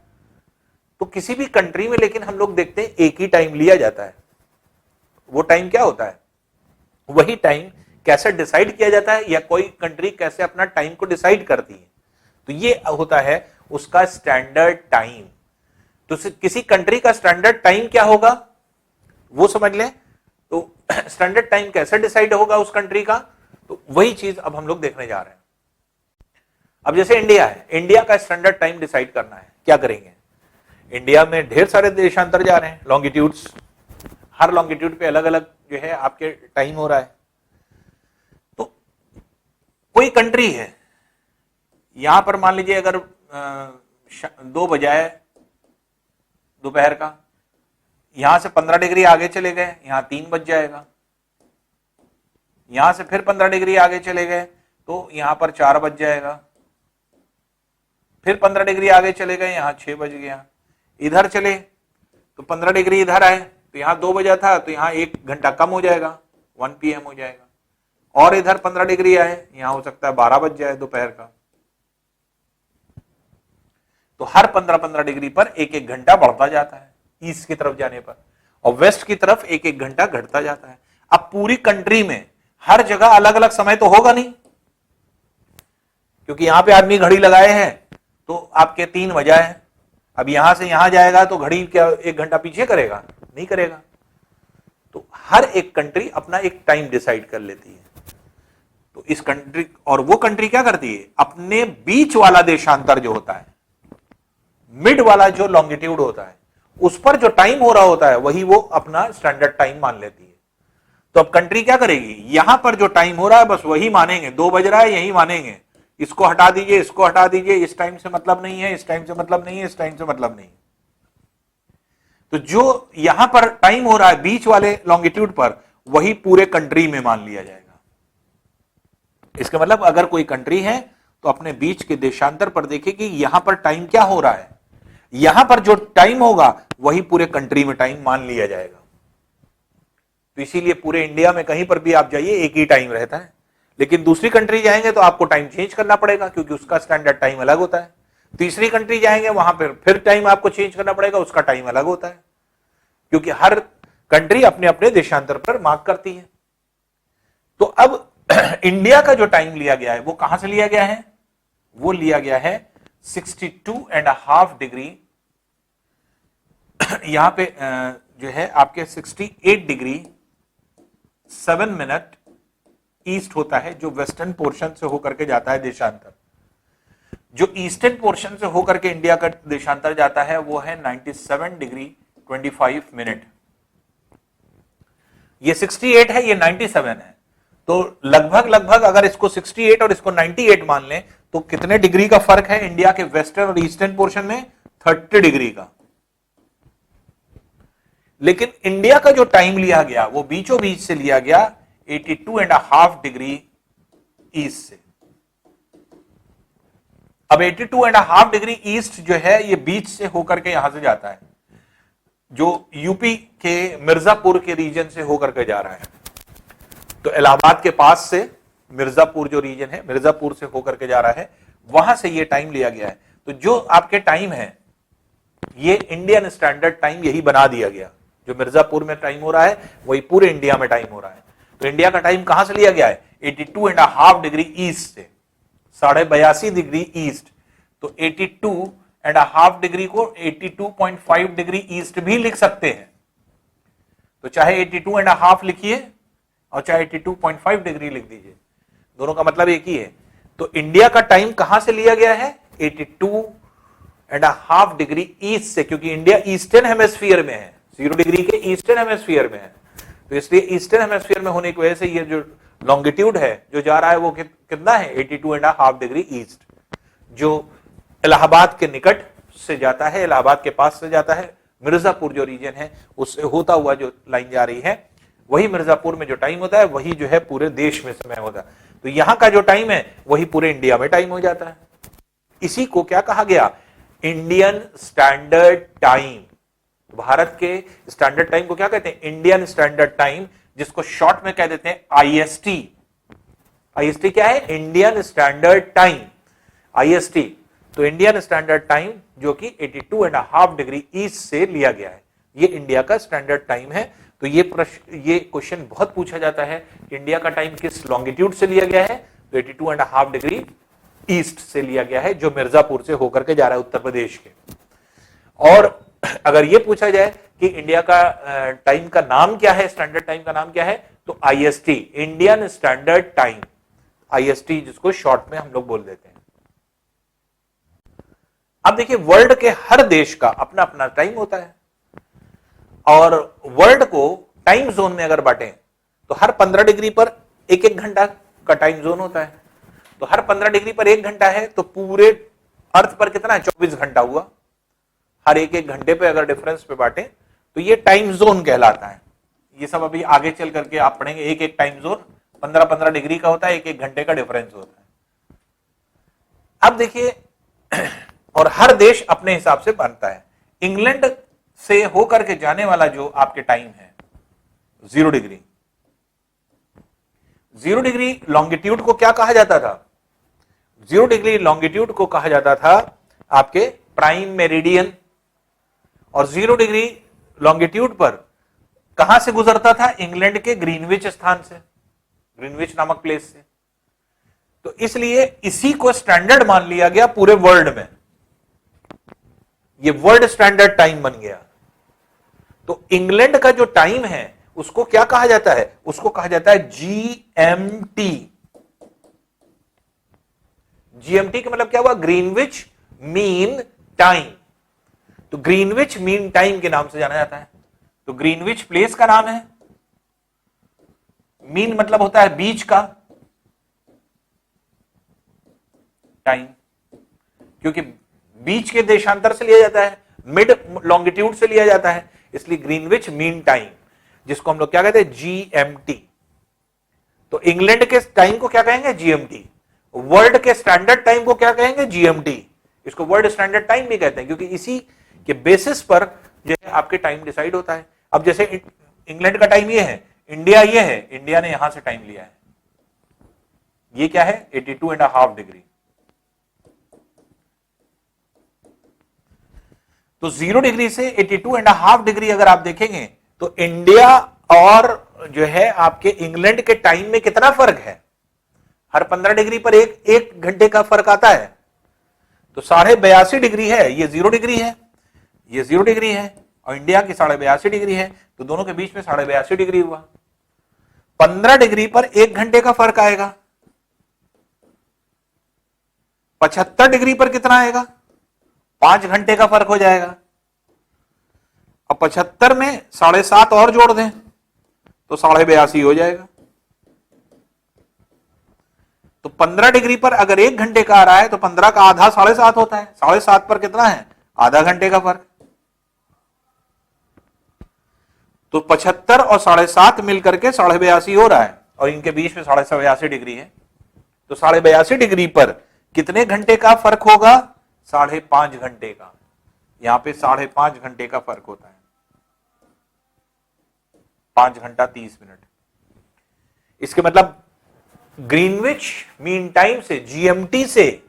तो किसी भी कंट्री में लेकिन हम लोग देखते हैं एक ही टाइम लिया जाता है। वो टाइम क्या होता है? वही टाइम कैसे डिसाइड किया जाता है, या कोई कंट्री कैसे अपना टाइम को डिसाइड करती है, तो ये होता है उसका स्टैंडर्ड टाइम। तो किसी कंट्री का स्टैंडर्ड टाइम क्या होगा वो समझ लें। तो स्टैंडर्ड टाइम कैसे डिसाइड होगा उस कंट्री का, तो वही चीज अब हम लोग देखने जा रहे हैं। अब जैसे इंडिया है, इंडिया का स्टैंडर्ड टाइम डिसाइड करना है, क्या करेंगे? इंडिया में ढेर सारे देशांतर जा रहे हैं, लॉन्गिट्यूड्स, हर लॉन्गिट्यूड पे अलग अलग जो है आपके टाइम हो रहा है। तो कोई कंट्री है, यहां पर मान लीजिए अगर 2 बजाए दोपहर का, यहां से 15 डिग्री आगे चले गए, यहां 3 बज जाएगा। यहां से फिर 15 डिग्री आगे चले गए तो यहां पर 4 बज जाएगा। फिर 15 डिग्री आगे चले गए, यहां 6 बज गया। इधर चले तो 15 डिग्री इधर आए तो यहां 2 बजा था, तो यहां 1 घंटा कम हो जाएगा, 1 PM हो जाएगा। और इधर 15 डिग्री आए, यहां हो सकता है 12 बज जाए दोपहर का। तो हर 15-15 डिग्री पर एक एक घंटा बढ़ता जाता है ईस्ट की तरफ जाने पर, और वेस्ट की तरफ एक एक घंटा घटता जाता है। अब पूरी कंट्री में हर जगह अलग अलग समय तो होगा नहीं, क्योंकि यहां पे आदमी घड़ी लगाए हैं तो आपके 3 बजा है। अब यहां से यहां जाएगा तो घड़ी क्या 1 घंटा पीछे करेगा? नहीं करेगा। तो हर एक कंट्री अपना एक टाइम डिसाइड कर लेती है। तो इस कंट्री, और वो कंट्री क्या करती है? अपने बीच वाला देशांतर जो होता है, मिड वाला जो लॉन्गिट्यूड होता है, उस पर जो टाइम हो रहा होता है वही वो अपना स्टैंडर्ड टाइम मान लेती है। तो अब कंट्री क्या करेगी? यहां पर जो टाइम हो रहा है बस वही मानेंगे, 2 बज रहा है यही मानेंगे, इसको हटा दीजिए, इसको हटा दीजिए, इस टाइम से मतलब नहीं है, इस टाइम से मतलब नहीं है, इस टाइम से मतलब नहीं। तो जो यहां पर टाइम हो रहा है बीच वाले लॉन्गिट्यूड पर, वही पूरे कंट्री में मान लिया जाएगा। इसका मतलब अगर कोई कंट्री है तो अपने बीच के देशांतर पर देखे कि यहां पर टाइम क्या हो रहा है, यहां पर जो टाइम होगा वही पूरे कंट्री में टाइम मान लिया जाएगा। तो इसीलिए पूरे इंडिया में कहीं पर भी आप जाइए एक ही टाइम रहता है, लेकिन दूसरी कंट्री जाएंगे तो आपको टाइम चेंज करना पड़ेगा, क्योंकि उसका स्टैंडर्ड टाइम अलग होता है। तीसरी कंट्री जाएंगे वहां पर फिर टाइम आपको चेंज करना पड़ेगा, उसका टाइम अलग होता है, क्योंकि हर कंट्री अपने अपने देशांतर पर मार्क करती है। तो अब इंडिया का जो टाइम लिया गया है वो कहां से लिया गया है? वो लिया गया है 62.5 डिग्री, यहां पे जो है आपके 68 डिग्री 7 मिनट ईस्ट होता है, जो वेस्टर्न पोर्शन से होकर के जाता है देशांतर। जो ईस्टर्न पोर्शन से होकर के इंडिया का देशांतर जाता है वो है 97 डिग्री 25 मिनट। ये 68 है, ये 97 है। तो लगभग अगर इसको 68 और इसको 98 मान लें तो कितने डिग्री का फर्क है इंडिया के वेस्टर्न और ईस्टर्न पोर्शन में? 30 डिग्री का। लेकिन इंडिया का जो टाइम लिया गया वो बीचों बीच से लिया गया 82.5 डिग्री ईस्ट से। अब 82.5 डिग्री ईस्ट जो है ये बीच से होकर के यहां से जाता है, जो यूपी के मिर्जापुर के रीजन से होकर के जा रहा है। तो इलाहाबाद के पास से मिर्जापुर जो रीजन है, मिर्जापुर से होकर के जा रहा है, वहां से ये टाइम लिया गया है। तो जो आपके टाइम है ये इंडियन स्टैंडर्ड टाइम यही बना दिया गया। जो मिर्जापुर में टाइम हो रहा है वही पूरे इंडिया में टाइम हो रहा है। तो इंडिया का टाइम कहां से लिया गया है? 82.5 डिग्री ईस्ट से, 82.5 डिग्री ईस्ट। तो 82.5 डिग्री को 82.5 डिग्री ईस्ट भी लिख सकते हैं। तो चाहे 82.5 लिखिए और चाहे 82.5 डिग्री लिख दीजिए, दोनों का मतलब एक ही है। तो इंडिया का टाइम कहां से लिया गया है? 82.5 डिग्री ईस्ट से, क्योंकि इंडिया ईस्टर्न हेमिस्फीयर में है, 0 डिग्री के ईस्टर्न हेमिस्फीयर में है। तो इसलिए ईस्टर्न हेमिस्फीयर में होने की वजह से ये जो लॉन्गिट्यूड है जो जा रहा है वो कितना है? 82.5 डिग्री ईस्ट, जो इलाहाबाद के निकट से जाता है, इलाहाबाद के पास से जाता है। मिर्जापुर जो रीजन है उससे होता हुआ जो लाइन जा रही है, वही मिर्जापुर में जो टाइम होता है वही जो है पूरे देश में समय होता है। तो यहां का जो टाइम है वही पूरे इंडिया में टाइम हो जाता है। इसी को क्या कहा गया? Indian standard time. भारत के स्टैंडर्ड टाइम को क्या कहते हैं? इंडियन स्टैंडर्ड टाइम, जिसको शॉर्ट में कह देते हैं आईएसटी। आईएसटी क्या है? Indian standard time, IST. तो इंडियन स्टैंडर्ड टाइम जो कि 82.5 डिग्री ईस्ट से लिया गया है, ये इंडिया का स्टैंडर्ड टाइम है। तो ये क्वेश्चन बहुत पूछा जाता है कि इंडिया का टाइम किस लॉन्गिट्यूड से लिया गया है? तो 82.5 डिग्री ईस्ट से लिया गया है, जो मिर्जापुर से होकर के जा रहा है उत्तर प्रदेश के। और अगर ये पूछा जाए कि इंडिया का टाइम का नाम क्या है, स्टैंडर्ड टाइम का नाम क्या है, तो IST, Indian standard time, IST, जिसको शॉर्ट में हम लोग बोल देते हैं। अब देखिए, वर्ल्ड के हर देश का अपना अपना टाइम होता है, और वर्ल्ड को टाइम जोन में अगर बांटें तो हर 15 डिग्री पर एक एक घंटा का टाइम जोन होता है। तो हर 15 डिग्री पर एक घंटा है, तो पूरे अर्थ पर कितना है? 24 घंटा हुआ। हर एक एक घंटे पे अगर डिफरेंस पे बांटे तो ये टाइम जोन कहलाता है। ये सब अभी आगे चल करके आप पढ़ेंगे। एक एक टाइम जोन 15-15 डिग्री का होता है, एक एक घंटे का डिफरेंस होता है। अब देखिए, और हर देश अपने हिसाब से बनता है। इंग्लैंड से होकर के जाने वाला जो आपके टाइम है 0 डिग्री, 0 डिग्री लॉन्गिट्यूड को क्या कहा जाता था? 0 डिग्री लॉन्गिट्यूड को कहा जाता था आपके प्राइम मेरिडियन। और 0 डिग्री लॉन्गिट्यूड पर कहां से गुजरता था? इंग्लैंड के ग्रीनविच स्थान से, ग्रीनविच नामक प्लेस से। तो इसलिए इसी को स्टैंडर्ड मान लिया गया पूरे वर्ल्ड में। ये वर्ल्ड स्टैंडर्ड टाइम बन गया। तो इंग्लैंड का जो टाइम है उसको क्या कहा जाता है? उसको कहा जाता है जीएमटी। जीएमटी का मतलब क्या हुआ? Greenwich mean time. तो ग्रीनविच मीन टाइम के नाम से जाना जाता है। तो ग्रीनविच प्लेस का नाम है, मीन मतलब होता है बीच का, टाइम, क्योंकि बीच के देशांतर से लिया जाता है, मिड लॉन्गिट्यूड से लिया जाता है, इसलिए ग्रीनविच मीन टाइम, जिसको हम लोग क्या कहते हैं? जीएमटी। तो इंग्लैंड के टाइम को क्या कहेंगे? जीएमटी। वर्ल्ड के स्टैंडर्ड टाइम को क्या कहेंगे? जीएमटी। इसको वर्ल्ड स्टैंडर्ड टाइम भी कहते हैं, क्योंकि इसी के बेसिस पर जो है आपके टाइम डिसाइड होता है। अब जैसे इंग्लैंड का टाइम ये है, इंडिया ये है, इंडिया ने यहां से टाइम लिया है, ये क्या है? 82.5 डिग्री। तो 0 डिग्री से 82.5 डिग्री अगर आप देखेंगे तो इंडिया और जो है आपके इंग्लैंड के टाइम में कितना फर्क है? हर 15 डिग्री पर एक घंटे का फर्क आता है। तो 82.5 डिग्री है, ये 0 डिग्री है, ये 0 डिग्री है, और इंडिया की 82.5 डिग्री है। तो दोनों के बीच में 82.5 डिग्री हुआ। 15 डिग्री पर एक घंटे का फर्क आएगा। 75 डिग्री पर कितना आएगा? 5 घंटे का फर्क हो जाएगा। अब 75 में 7.5 और जोड़ दें तो 82.5 हो जाएगा। तो 15 डिग्री पर अगर एक घंटे का आ रहा है तो 15 का आधा 7.5 होता है। 7.5 पर कितना है? आधा घंटे का फर्क। तो 75 और 7.5 मिलकर के 82.5 हो रहा है, और इनके बीच में 82.5 डिग्री है। तो 82.5 डिग्री पर कितने घंटे का फर्क होगा? 5.5 घंटे का। यहां पे 5.5 घंटे का फर्क होता है, 5 घंटा 30 मिनट। इसके मतलब ग्रीनविच मीन टाइम से, जीएमटी से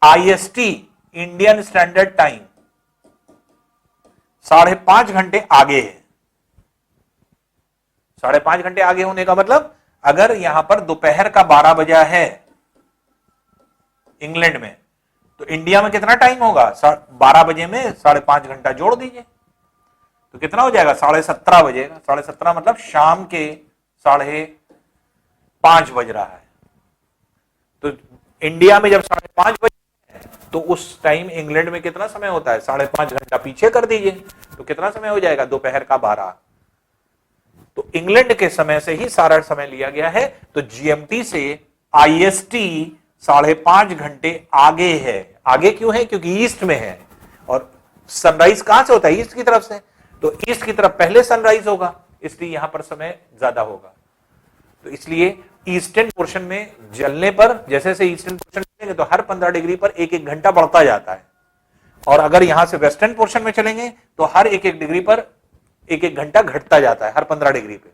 आईएसटी इंडियन स्टैंडर्ड टाइम 5.5 घंटे आगे है। 5.5 घंटे आगे होने का मतलब, अगर यहां पर दोपहर का 12 बजा है इंग्लैंड में, तो इंडिया में कितना टाइम होगा? 12 बजे में 5.5 घंटा जोड़ दीजिए तो कितना हो जाएगा? 17:30 बजेगा। 17:30 मतलब शाम के 5:30 बज रहा है। तो इंडिया में जब 5:30 बजे तो उस टाइम इंग्लैंड में कितना समय होता है? 5.5 घंटा पीछे कर दीजिए तो कितना समय हो जाएगा? दोपहर का 12। तो इंग्लैंड के समय से ही सारा समय लिया गया है। तो जीएमटी से आईएसटी 5.5 घंटे आगे है। आगे क्यों है? क्योंकि ईस्ट में है, और सनराइज कहां से होता है? ईस्ट की तरफ से। तो ईस्ट की तरफ पहले सनराइज होगा, इसलिए यहां पर समय ज्यादा होगा। तो इसलिए ईस्टर्न पोर्शन में जलने पर, जैसे जैसे ईस्टर्न पोर्शन चलेंगे तो हर 15 डिग्री पर 1-1 घंटा बढ़ता जाता है, और अगर यहां से वेस्टर्न पोर्शन में चलेंगे तो हर 1-1 डिग्री पर 1-1 घंटा घटता जाता है हर 15 डिग्री पे।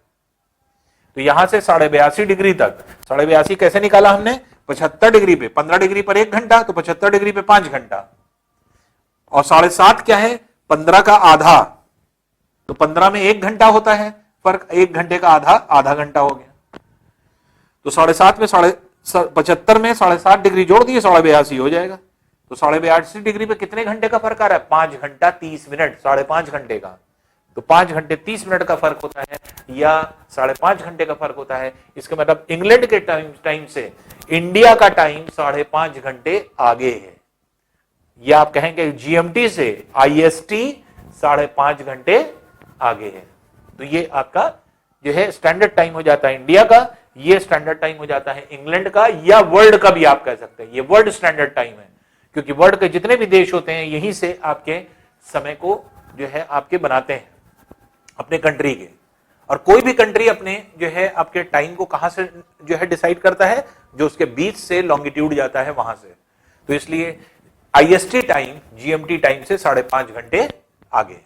तो यहां से 82.5 डिग्री तक, 82.5 कैसे निकाला हमने? 75 डिग्री पे 15 डिग्री पर 1 घंटा, तो 75 डिग्री पे 5 घंटा, और 7.5 क्या है? 15 का आधा, तो 15 में 1 घंटा होता है फर्क, 1 घंटे का आधा घंटा हो गया। तो 7.5 में 75 में 7.5 डिग्री जोड़ दिए, 82.5 हो जाएगा। तो 82.5 डिग्री पे कितने घंटे का फर्क आ रहा है? 5 घंटा 30 मिनट, 5.5 घंटे का। तो 5 घंटे 30 मिनट का फर्क होता है, या 5.5 घंटे का फर्क होता है। इसका मतलब इंग्लैंड के टाइम से इंडिया का टाइम 5.5 घंटे आगे है, या आप कहेंगे जीएमटी से आईएसटी 5.5 घंटे आगे है। तो ये आपका जो है स्टैंडर्ड टाइम हो जाता है इंडिया का, ये स्टैंडर्ड टाइम हो जाता है इंग्लैंड का, या वर्ल्ड का भी आप कह सकते हैं। ये वर्ल्ड स्टैंडर्ड टाइम है, क्योंकि वर्ल्ड के जितने भी देश होते हैं यहीं से आपके समय को जो है आपके बनाते हैं अपने कंट्री के। और कोई भी कंट्री अपने जो है आपके टाइम को कहां से जो है डिसाइड करता है? जो उसके बीच से लॉन्गिट्यूड जाता है वहां से। तो इसलिए आईएसटी टाइम जीएमटी टाइम से 5.5 घंटे आगे।